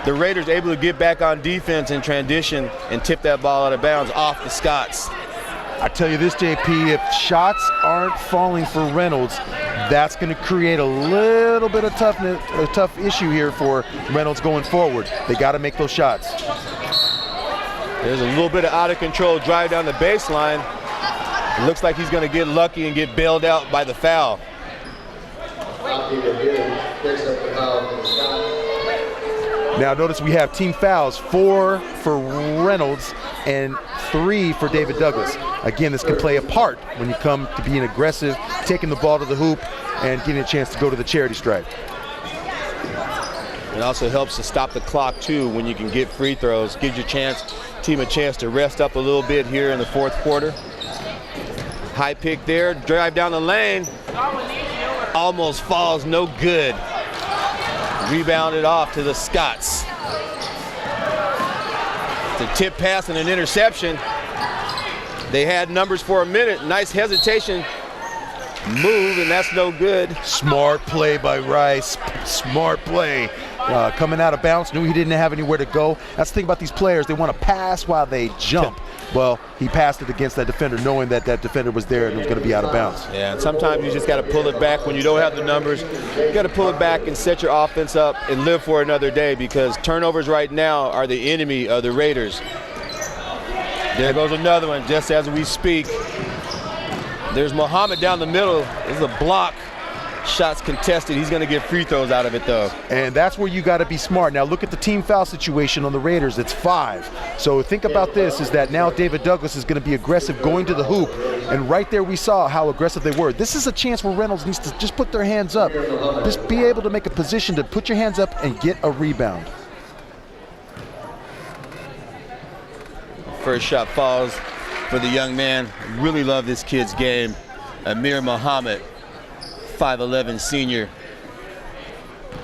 The Raiders able to get back on defense in transition and tip that ball out of bounds off the Scots. I tell you this, JP, if shots aren't falling for Reynolds, that's going to create a little bit of a tough issue here for Reynolds going forward. They got to make those shots. There's a little bit of out of control drive down the baseline. It looks like he's going to get lucky and get bailed out by the foul. Now notice we have team fouls, 4 for Reynolds and 3 for David Douglas. Again, this can play a part when you come to being aggressive, taking the ball to the hoop, and getting a chance to go to the charity stripe. It also helps to stop the clock too when you can get free throws. Gives your team a chance to rest up a little bit here in the fourth quarter. High pick there, drive down the lane. Almost falls, no good. Rebounded off to the Scots. The tip pass and an interception. They had numbers for a minute. Nice hesitation move, and that's no good. Smart play by Rice. Smart play. Coming out of bounds, knew he didn't have anywhere to go. That's the thing about these players. They want to pass while they jump. Well, he passed it against that defender knowing that that defender was there and it was going to be out of bounds. Yeah, and sometimes you just got to pull it back when you don't have the numbers. You got to pull it back and set your offense up and live for another day, because turnovers right now are the enemy of the Raiders. There goes another one just as we speak. There's Muhammad down the middle. There's a block. Shots contested. He's going to get free throws out of it, though. And that's where you got to be smart. Now look at the team foul situation on the Raiders. It's 5. So think about this, is that now David Douglas is going to be aggressive going to the hoop. And right there we saw how aggressive they were. This is a chance where Reynolds needs to just put their hands up. Just be able to make a position to put your hands up and get a rebound. First shot falls for the young man. Really love this kid's game. Amir Muhammad, 5'11" senior.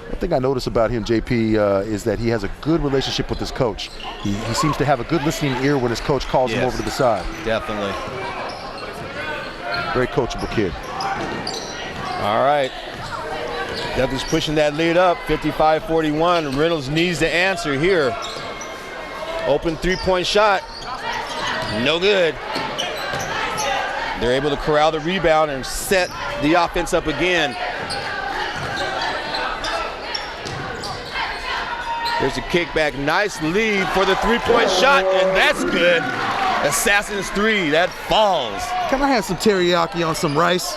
One thing I notice about him, JP, is that he has a good relationship with his coach. He seems to have a good listening ear when his coach calls him over to the side. Definitely. Very coachable kid. All right. Douglas pushing that lead up, 55-41. Reynolds needs to answer here. Open three-point shot. No good. They're able to corral the rebound and set the offense up again. There's a kickback. Nice lead for the three-point shot, and that's good. Assassin's 3, that falls. Can I have some teriyaki on some rice?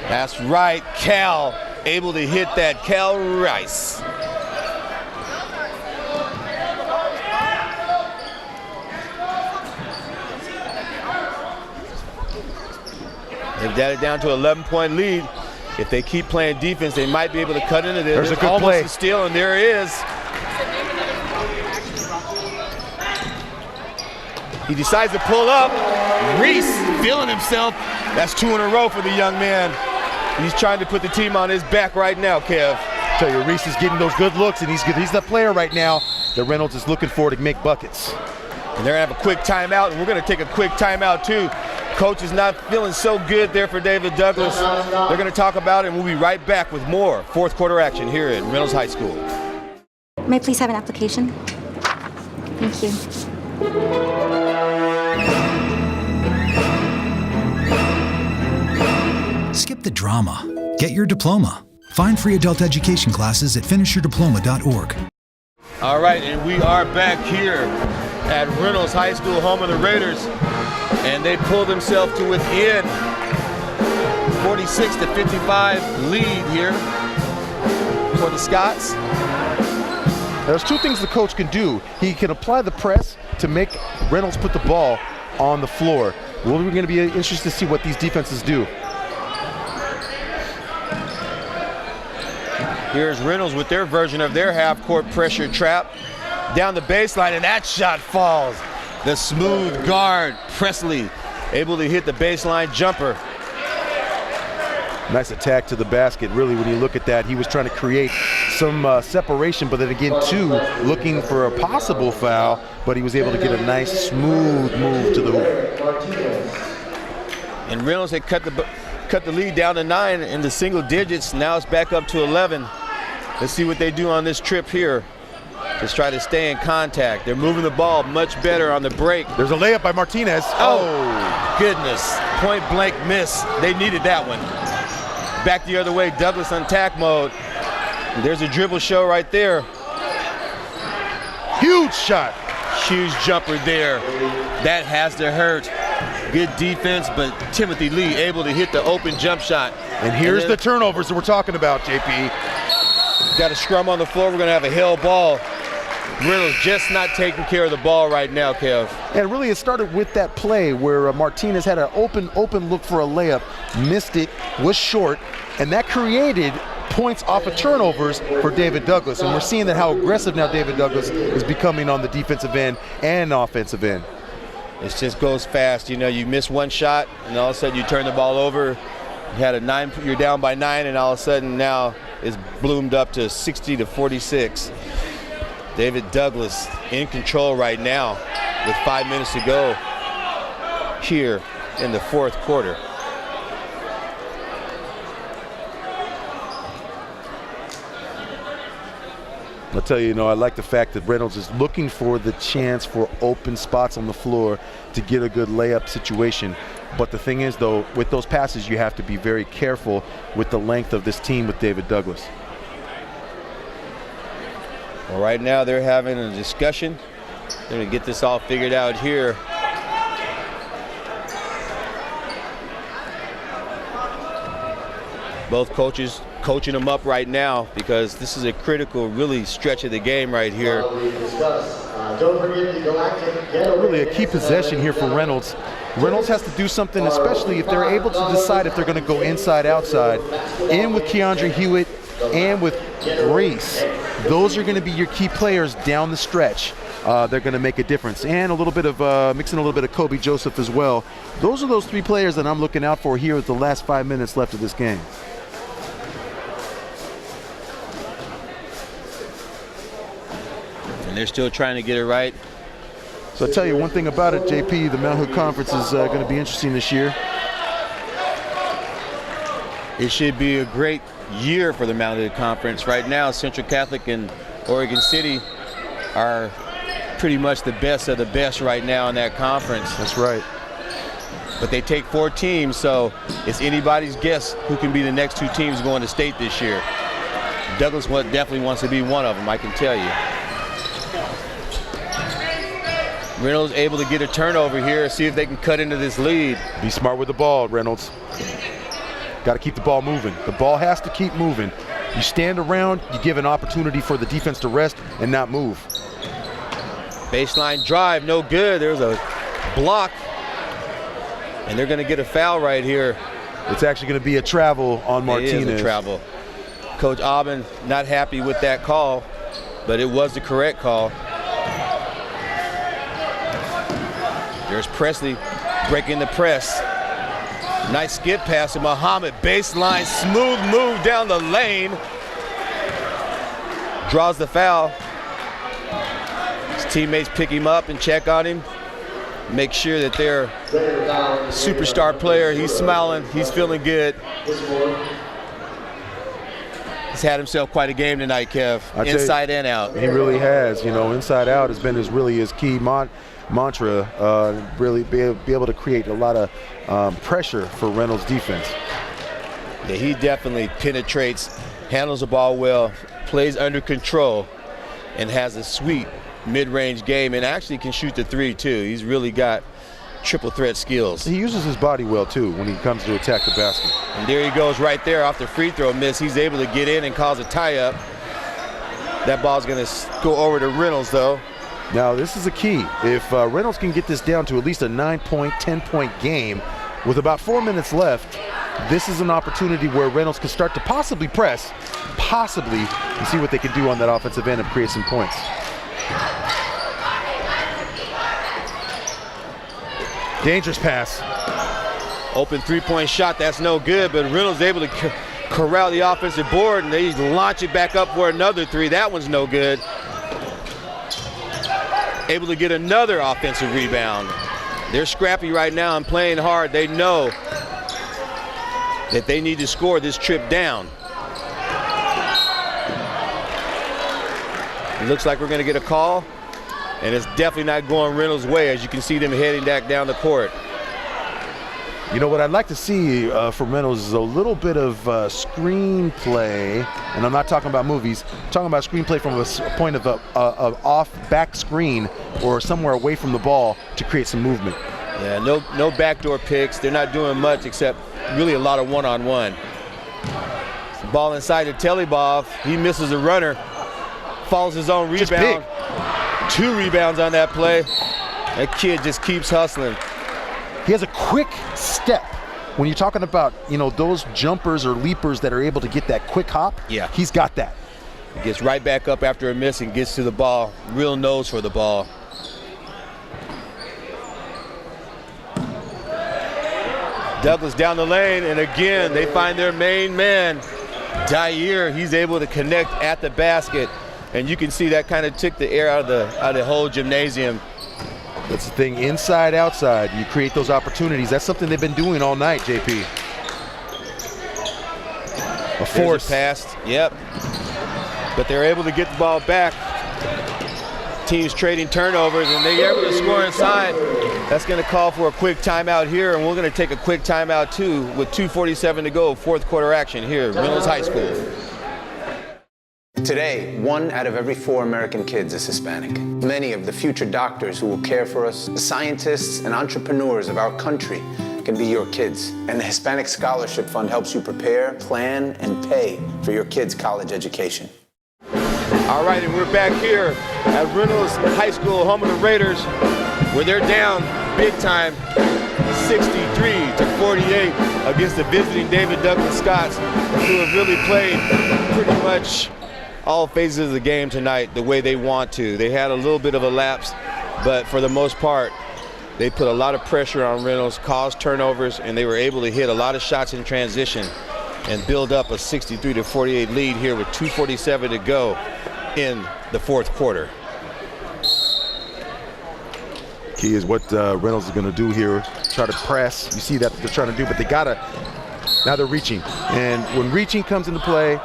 That's right, Cal able to hit that. Cal Rice. They've got it down to an 11-point lead. If they keep playing defense, they might be able to cut into this. There's a good almost play. A steal, and there it is. He decides to pull up. Reese feeling himself. That's 2 in a row for the young man. He's trying to put the team on his back right now, Kev. I tell you, Reese is getting those good looks, and he's the player right now that Reynolds is looking for to make buckets. And they're gonna have a quick timeout, and we're gonna take a quick timeout too. Coach is not feeling so good there for David Douglas. They're gonna talk about it, and we'll be right back with more fourth quarter action here at Reynolds High School. May I please have an application? Thank you. Skip the drama. Get your diploma. Find free adult education classes at finishyourdiploma.org. All right, and we are back here at Reynolds High School, home of the Raiders, and they pulled themselves to within 46-55 lead here for the Scots. There's two things the coach can do. He can apply the press to make Reynolds put the ball on the floor. We're going to be interested to see what these defenses do. Here's Reynolds with their version of their half-court pressure trap. Down the baseline, and that shot falls. The smooth guard, Presley, able to hit the baseline jumper. Nice attack to the basket. Really, when you look at that, he was trying to create some separation, but then again, too, looking for a possible foul, but he was able to get a nice, smooth move to the hoop. And Reynolds had cut the lead down to 9 in the single digits. Now it's back up to 11. Let's see what they do on this trip here. Just try to stay in contact. They're moving the ball much better on the break. There's a layup by Martinez. Oh, goodness. Point blank miss. They needed that one. Back the other way, Douglas on attack mode. There's a dribble show right there. Huge shot. Huge jumper there. That has to hurt. Good defense, but Timothy Lee able to hit the open jump shot. And here's the turnovers that we're talking about, JP. Got a scrum on the floor. We're going to have a hell ball. Reynolds just not taking care of the ball right now, Kev. And really, it started with that play where Martinez had an open look for a layup, missed it, was short, and that created points off of turnovers for David Douglas. And we're seeing that how aggressive now David Douglas is becoming on the defensive end and offensive end. It just goes fast. You know, you miss one shot, and all of a sudden you turn the ball over. You had you're down by 9, and all of a sudden now it's bloomed up to 60-46. David Douglas in control right now with 5 minutes to go here in the fourth quarter. I'll tell you, I like the fact that Reynolds is looking for the chance for open spots on the floor to get a good layup situation. But the thing is, though, with those passes, you have to be very careful with the length of this team with David Douglas. Well, right now they're having a discussion. They're going to get this all figured out here. Both coaches coaching them up right now because this is a critical, really stretch of the game right here. Really a key possession here for Reynolds. Reynolds has to do something, especially if they're able to decide if they're going to go inside, outside. In with Keandre Hewitt and with Reese. Those are going to be your key players down the stretch. They're going to make a difference. And a little bit of, mixing a little bit of Kobe Joseph as well. Those are those three players that I'm looking out for here with the last 5 minutes left of this game. And they're still trying to get it right. So I tell you one thing about it, JP, the Mount Hood Conference is going to be interesting this year. It should be a great year for the Mount Hood Conference. Right now, Central Catholic and Oregon City are pretty much the best of the best right now in that conference. That's right. But they take 4 teams, so it's anybody's guess who can be the next 2 teams going to state this year. Douglas definitely wants to be one of them, I can tell you. Reynolds able to get a turnover here, see if they can cut into this lead. Be smart with the ball, Reynolds. Got to keep the ball moving. The ball has to keep moving. You stand around, you give an opportunity for the defense to rest and not move. Baseline drive, no good. There's a block. And they're going to get a foul right here. It's actually going to be a travel on Martinez. It is a travel. Coach Aubin not happy with that call, but it was the correct call. There's Presley breaking the press. Nice skip pass to Muhammad. Baseline, smooth move down the lane. Draws the foul. His teammates pick him up and check on him. Make sure that they're superstar player. He's smiling. He's feeling good. He's had himself quite a game tonight, Kev. Inside and out. He really has. You know, inside out has been his key mantra. Really be able to create a lot of pressure for Reynolds' defense. Yeah, he definitely penetrates, handles the ball well, plays under control, and has a sweet mid-range game, and actually can shoot the three too. He's really got triple threat skills. He uses his body well too when he comes to attack the basket. And there he goes right there off the free throw miss. He's able to get in and cause a tie-up. That ball's going to go over to Reynolds though. Now this is a key. If Reynolds can get this down to at least a 9-point, 10-point game with about 4 minutes left, this is an opportunity where Reynolds can start to possibly press, and see what they can do on that offensive end and create some points. Dangerous pass. Open three-point shot, that's no good, but Reynolds able to corral the offensive board, and they launch it back up for another three. That one's no good. Able to get another offensive rebound. They're scrappy right now and playing hard. They know that they need to score this trip down. It looks like we're going to get a call, and it's definitely not going Reynolds' way as you can see them heading back down the court. You know what I'd like to see from Reynolds is a little bit of screenplay, and I'm not talking about movies. I'm talking about screenplay from a point of off back screen or somewhere away from the ball to create some movement. Yeah, no backdoor picks. They're not doing much except really a lot of one-on-one. Ball inside to Telebov. He misses a runner. Follows his own rebound. 2 rebounds on that play. That kid just keeps hustling. He has a quick step. When you're talking about, you know, those jumpers or leapers that are able to get that quick hop, yeah, he's got that. He gets right back up after a miss and gets to the ball. Real nose for the ball. Douglas down the lane, and again, they find their main man, Dyer. He's able to connect at the basket, and you can see that kind of took the air out of the whole gymnasium. That's the thing, inside, outside. You create those opportunities. That's something they've been doing all night, JP. A force. Passed, yep. But they're able to get the ball back. Teams trading turnovers, and they're able to score inside. That's going to call for a quick timeout here, and we're going to take a quick timeout too with 2:47 to go, fourth quarter action here at Reynolds High School. Today, 1 out of every 4 American kids is Hispanic. Many of the future doctors who will care for us, the scientists and entrepreneurs of our country, can be your kids. And the Hispanic Scholarship Fund helps you prepare, plan, and pay for your kids' college education. All right, and we're back here at Reynolds High School, home of the Raiders, where they're down big time, 63-48 against the visiting David Douglas Scots, who have really played pretty much all phases of the game tonight the way they want to. They had a little bit of a lapse, but for the most part, they put a lot of pressure on Reynolds, caused turnovers, and they were able to hit a lot of shots in transition and build up a 63-48 lead here with 2:47 to go in the fourth quarter. Key is what Reynolds is going to do here, try to press. You see that they're trying to do, but they gotta, now they're reaching. And when reaching comes into play,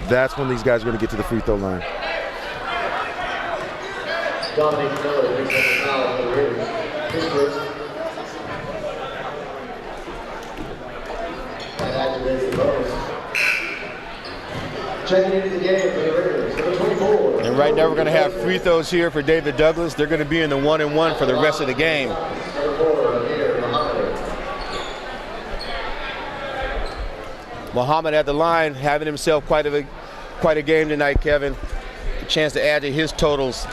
that's when these guys are going to get to the free throw line. Dominic Miller picks up the foul for the Raiders. His first. And activates the bonus. Checking into the game for the Raiders, number 24. And right now we're going to have free throws here for David Douglas. They're going to be in the 1-and-1 for the rest of the game. Number 4, here, Muhammad. Muhammad at the line, having himself quite a game tonight, Kevin. A chance to add to his totals.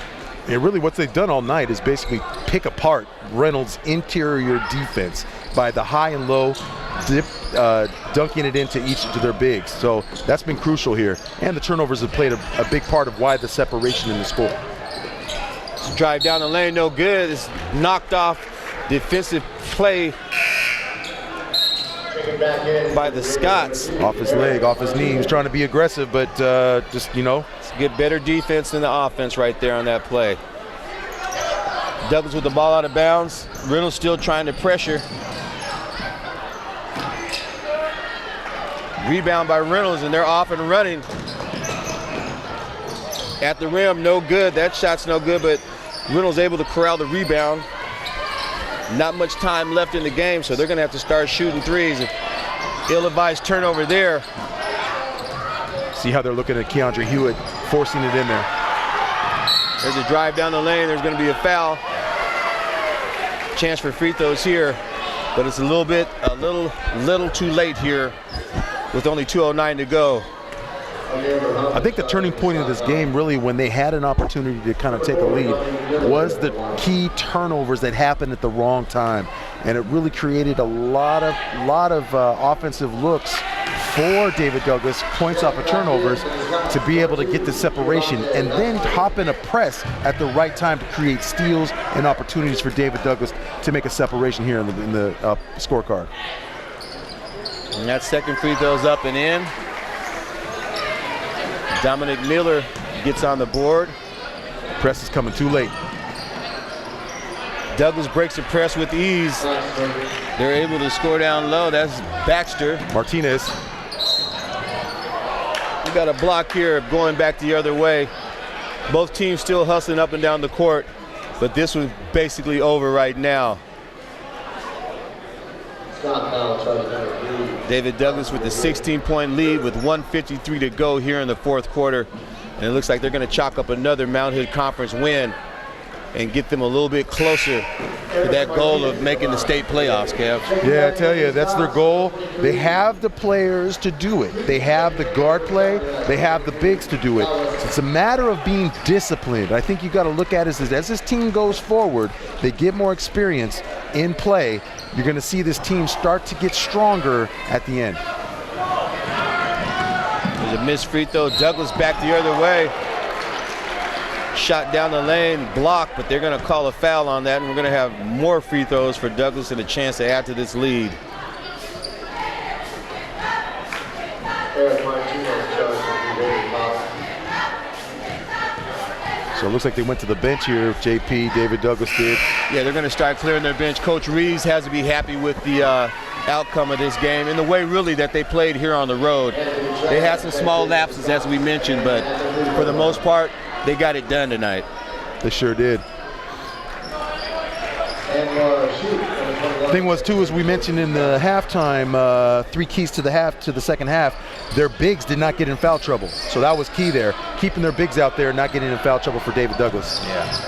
And really what they've done all night is basically pick apart Reynolds' interior defense by the high and low, dunking it into each of their bigs. So that's been crucial here. And the turnovers have played a big part of why the separation in the score. Drive down the lane, no good. It's knocked off. Defensive play by the Scots. Off his leg, off his knee. He was trying to be aggressive, but just, you know. Get better defense than the offense right there on that play. Douglas with the ball out of bounds. Reynolds still trying to pressure. Rebound by Reynolds, and they're off and running. At the rim, no good. That shot's no good, but Reynolds able to corral the rebound. Not much time left in the game, so they're going to have to start shooting threes. Ill-advised turnover there. See how they're looking at Keandre Hewitt forcing it in there. There's a drive down the lane. There's going to be a foul. Chance for free throws here, but it's a little too late here with only 2:09 to go. I think the turning point of this game, really, when they had an opportunity to kind of take a lead, was the key turnovers that happened at the wrong time, and it really created a lot of offensive looks for David Douglas, points off of turnovers, to be able to get the separation and then hop in a press at the right time to create steals and opportunities for David Douglas to make a separation here in the scorecard. And that second free throw's up and in. Dominic Miller gets on the board. Press is coming too late. Douglas breaks the press with ease. They're able to score down low. That's Baxter. Martinez. We got a block here going back the other way. Both teams still hustling up and down the court, but this was basically over right now. David Douglas with the 16-point lead with 1:53 to go here in the fourth quarter. And it looks like they're going to chalk up another Mount Hood Conference win and get them a little bit closer to that goal of making the state playoffs, Kev. Yeah, I tell you, that's their goal. They have the players to do it. They have the guard play. They have the bigs to do it. So it's a matter of being disciplined. I think you got to look at it as this team goes forward, they get more experience in play. You're going to see this team start to get stronger at the end. There's a missed free throw. Douglas back the other way. Shot down the lane, blocked, but they're going to call a foul on that, and we're going to have more free throws for Douglas and a chance to add to this lead. So it looks like they went to the bench here, JP, David Douglas did. Yeah, they're going to start clearing their bench. Coach Reeves has to be happy with the outcome of this game and the way really that they played here on the road. They had some small lapses, as we mentioned, but for the most part, they got it done tonight. They sure did. Thing was, too, as we mentioned in the halftime, three keys to the second half, their bigs did not get in foul trouble. So that was key there, keeping their bigs out there, not getting in foul trouble for David Douglas. Yeah.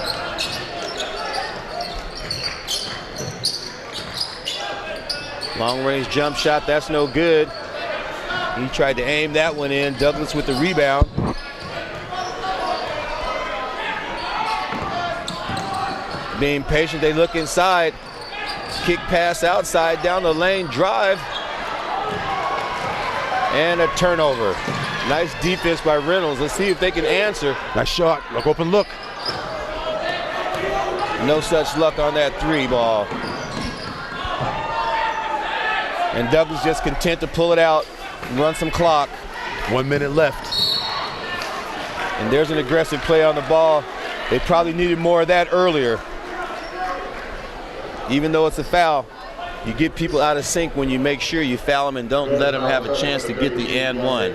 Long range jump shot, that's no good. He tried to aim that one in. Douglas with the rebound. Being patient, they look inside. Kick pass outside, down the lane, drive. And a turnover. Nice defense by Reynolds. Let's see if they can answer. Nice shot, look open, look. No such luck on that three ball. And Douglas just content to pull it out and run some clock. 1 minute left. And there's an aggressive play on the ball. They probably needed more of that earlier. Even though it's a foul, you get people out of sync when you make sure you foul them and don't let them have a chance to get the and one.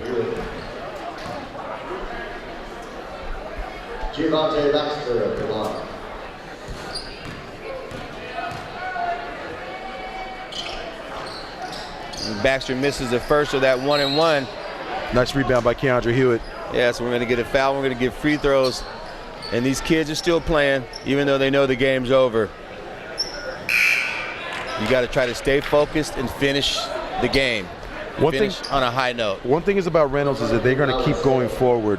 And Baxter misses the first of that 1-and-1. Nice rebound by Keandre Hewitt. Yeah, so we're going to get a foul. We're going to get free throws. And these kids are still playing, even though they know the game's over. You got to try to stay focused and finish the game. Finish on a high note. One thing is about Reynolds is that they're going to keep going forward.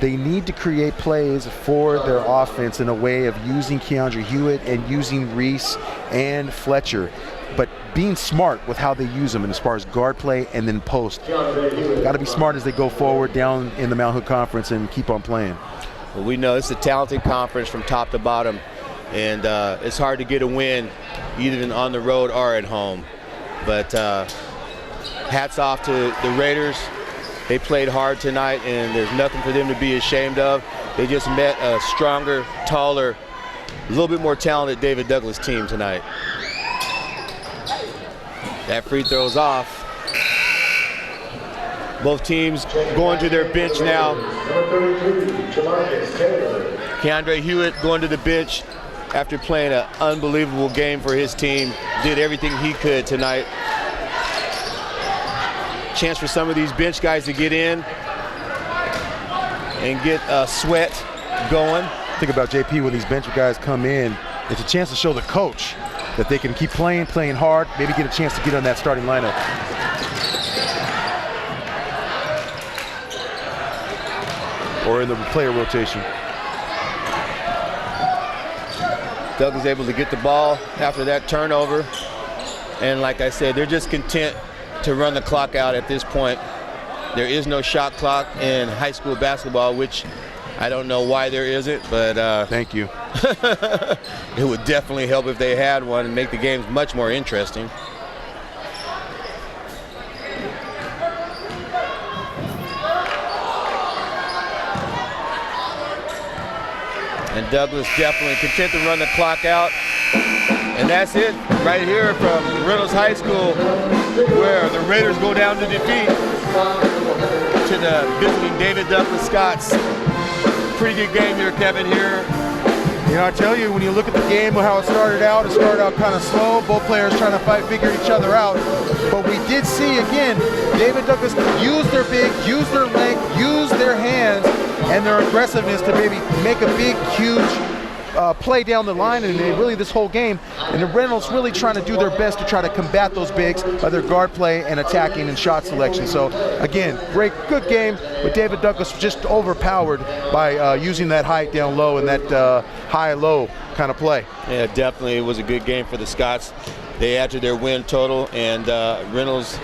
They need to create plays for their offense in a way of using Keandre Hewitt and using Reese and Fletcher. but being smart with how they use them, and as far as guard play and then post. Got to be smart as they go forward down in the Mount Hood Conference and keep on playing. Well, we know it's a talented conference from top to bottom, and it's hard to get a win either on the road or at home. But hats off to the Raiders. They played hard tonight, and there's nothing for them to be ashamed of. They just met a stronger, taller, a little bit more talented David Douglas team tonight. That free throw's off. Both teams going to their bench now. Keandre Hewitt going to the bench after playing an unbelievable game for his team. Did everything he could tonight. Chance for some of these bench guys to get in and get a sweat going. Think about JP, when these bench guys come in, it's a chance to show the coach that they can keep playing hard, maybe get a chance to get on that starting lineup. Or in the player rotation. Doug was able to get the ball after that turnover. And like I said, they're just content to run the clock out at this point. There is no shot clock in high school basketball, which I don't know why there isn't, but thank you. It would definitely help if they had one and make the games much more interesting. And Douglas definitely content to run the clock out. And that's it right here from Reynolds High School, where the Raiders go down to defeat to the visiting David Douglas Scots. Pretty good game here, Kevin, here. You know, I tell you, when you look at the game, how it started out kind of slow. Both players trying to figure each other out. But we did see, again, David Douglas use their big, use their length, use their hands, and their aggressiveness to maybe make a big, huge play down the line, and really this whole game. And the Reynolds really trying to do their best to try to combat those bigs by their guard play and attacking and shot selection. So again, good game, but David Douglas just overpowered by using that height down low and that high-low kind of play. Yeah, definitely it was a good game for the Scots. They added to their win total, and Reynolds,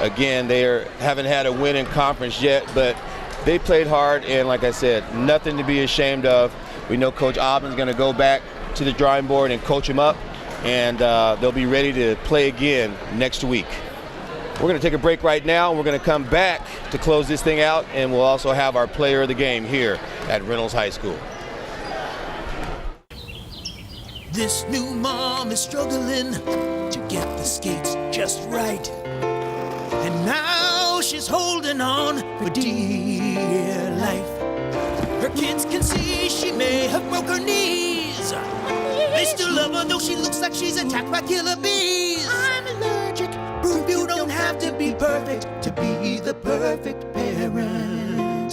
again, they haven't had a win in conference yet, but they played hard, and like I said, nothing to be ashamed of. We know Coach Auburn's going to go back to the drawing board and coach them up, and they'll be ready to play again next week. We're going to take a break right now, and we're going to come back to close this thing out, and we'll also have our player of the game here at Reynolds High School. This new mom is struggling to get the skates just right, and now she's holding on for dear life. Her kids can see she may have broke her knees. They still love her though she looks like she's attacked by killer bees. I'm allergic, proof you don't have to be perfect to be the perfect parent.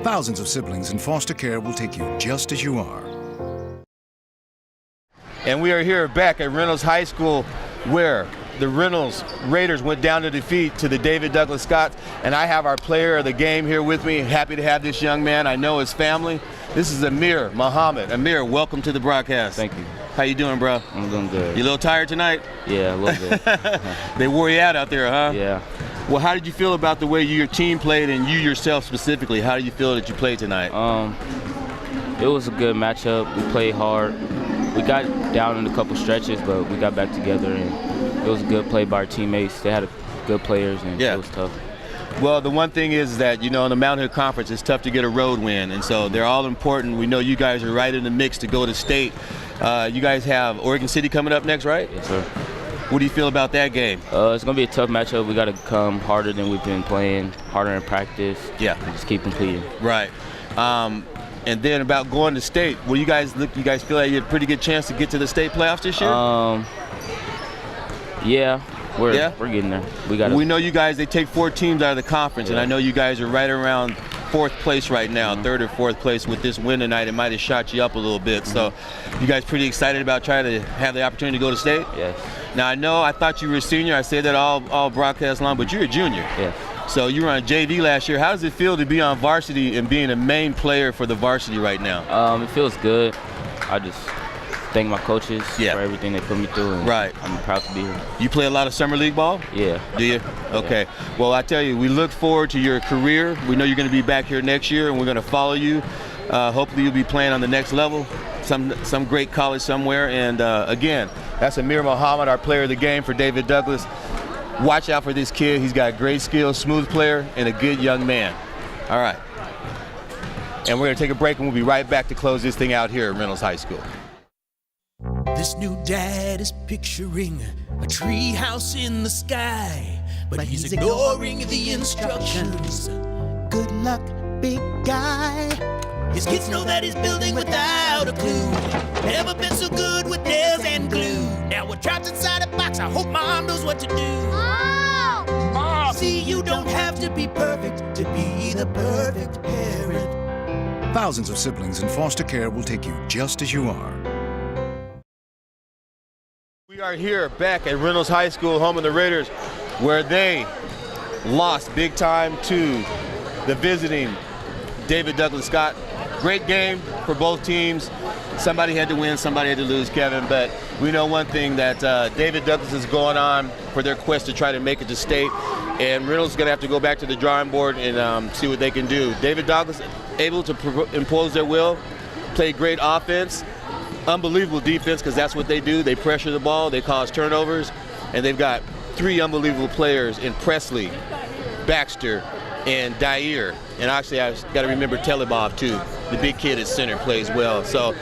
Thousands of siblings in foster care will take you just as you are. And we are here back at Reynolds High School, where the Reynolds Raiders went down to defeat to the David Douglas Scots, and I have our player of the game here with me. Happy to have this young man. I know his family. This is Amir Muhammad. Amir, welcome to the broadcast. Thank you. How you doing, bro? I'm doing good. You a little tired tonight? Yeah, a little bit. They wore you out there, huh? Yeah. Well, how did you feel about the way your team played, and you yourself specifically? How do you feel that you played tonight? It was a good matchup. We played hard. We got down in a couple stretches, but we got back together, and it was a good play by our teammates. They had good players, and it was tough. Well, the one thing is that, you know, in the Mount Hood Conference, it's tough to get a road win, and so they're all important. We know you guys are right in the mix to go to state. You guys have Oregon City coming up next, right? Yes, sir. What do you feel about that game? It's going to be a tough matchup. We got to come harder than we've been playing, harder in practice. Yeah. And just keep competing. Right. And then about going to state, well, you guys feel like you had a pretty good chance to get to the state playoffs this year? Yeah, we're getting there. We know you guys, they take 4 teams out of the conference, and I know you guys are right around 4th place right now, 3rd or 4th place. With this win tonight, it might have shot you up a little bit. So you guys pretty excited about trying to have the opportunity to go to state? Yes. Now, I thought you were a senior. I say that all broadcast long, but you're a junior. Yes. So you were on JV last year. How does it feel to be on varsity and being a main player for the varsity right now? It feels good. I just thank my coaches for everything they put me through. And I'm proud to be here. You play a lot of summer league ball? Yeah. Do you? Okay. Well, I tell you, we look forward to your career. We know you're going to be back here next year, and we're going to follow you. Hopefully you'll be playing on the next level, some great college somewhere. And again, that's Amir Muhammad, our player of the game for David Douglas. Watch out for this kid. He's got great skills, smooth player, and a good young man. All right. And we're going to take a break, and we'll be right back to close this thing out here at Reynolds High School. This new dad is picturing a tree house in the sky, but he's ignoring the instructions. Good luck, big guy. His kids know that he's building without a clue. Never been so good with nails and glue. Now we're trapped inside a box. I hope mom knows what to do. Mom! See, you don't have to be perfect to be the perfect parent. Thousands of siblings in foster care will take you just as you are. We are here back at Reynolds High School, home of the Raiders, where they lost big time to the visiting David Douglas Scott. Great game for both teams. Somebody had to win, somebody had to lose, Kevin, but we know one thing, that David Douglas is going on for their quest to try to make it to state, and Reynolds is going to have to go back to the drawing board and see what they can do. David Douglas able to impose their will, play great offense, unbelievable defense, because that's what they do. They pressure the ball, they cause turnovers, and they've got three unbelievable players in Presley, Baxter, and Dyer. And actually, I've got to remember Telebov, too. The big kid at center plays well. So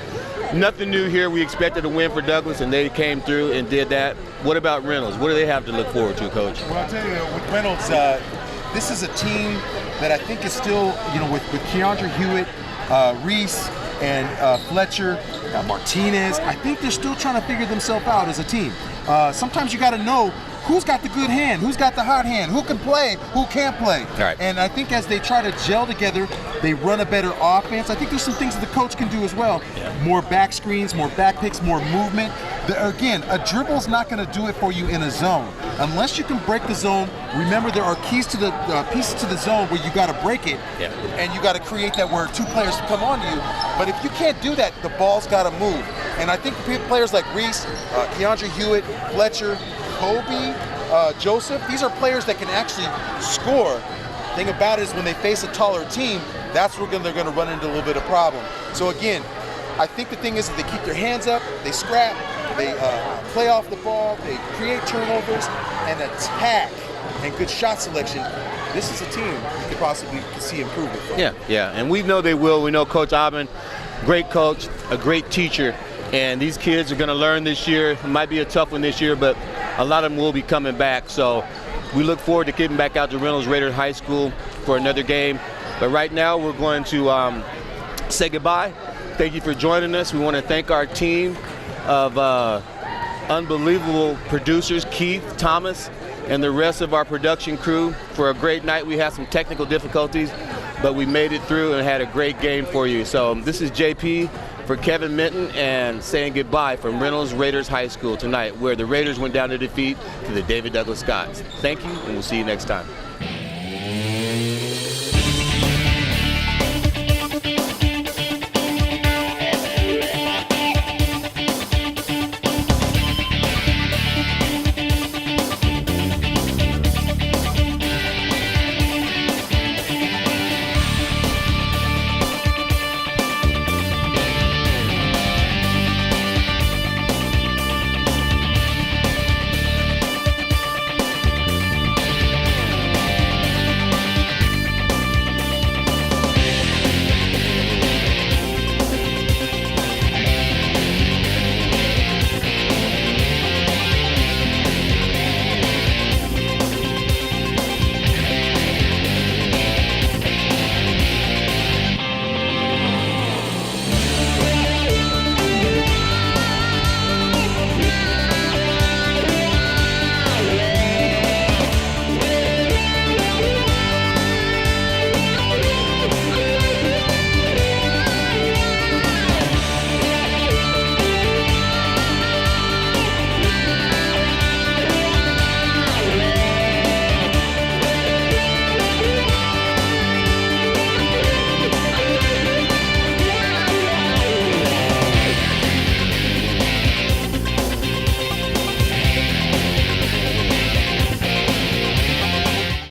nothing new here. We expected a win for Douglas, and they came through and did that. What about Reynolds? What do they have to look forward to, Coach? Well, I'll tell you, with Reynolds, this is a team that I think is still, with Keandre Hewitt, Reese, and Fletcher, Martinez, I think they're still trying to figure themselves out as a team. Sometimes you got to know who's got the good hand, who's got the hot hand, who can play, who can't play. All right. And I think as they try to gel together, they run a better offense. I think there's some things that the coach can do as well. Yeah. More back screens, more back picks, more movement. Again, a dribble's not going to do it for you in a zone. Unless you can break the zone, remember there are keys to the pieces to the zone where you got to break it, and you got to create that where two players come on you. But if you can't do that, the ball's got to move. And I think players like Reese, Keandre Hewitt, Fletcher, Kobe, Joseph, these are players that can actually score. Thing about it is when they face a taller team, that's where they're going to run into a little bit of problem. So again, I think the thing is that they keep their hands up, they scrap, they play off the ball, they create turnovers, and attack, and good shot selection. This is a team you could possibly see improvement from. Yeah, and we know they will. We know Coach Aubin, great coach, a great teacher, and these kids are going to learn this year. It might be a tough one this year, but a lot of them will be coming back. So we look forward to getting back out to Reynolds Raiders High School for another game. But right now we're going to say goodbye. Thank you for joining us. We want to thank our team of unbelievable producers, Keith, Thomas, and the rest of our production crew for a great night. We had some technical difficulties, but we made it through and had a great game for you. So this is JP for Kevin Minton and saying goodbye from Reynolds Raiders High School tonight, where the Raiders went down to defeat to the David Douglas Scots. Thank you, and we'll see you next time.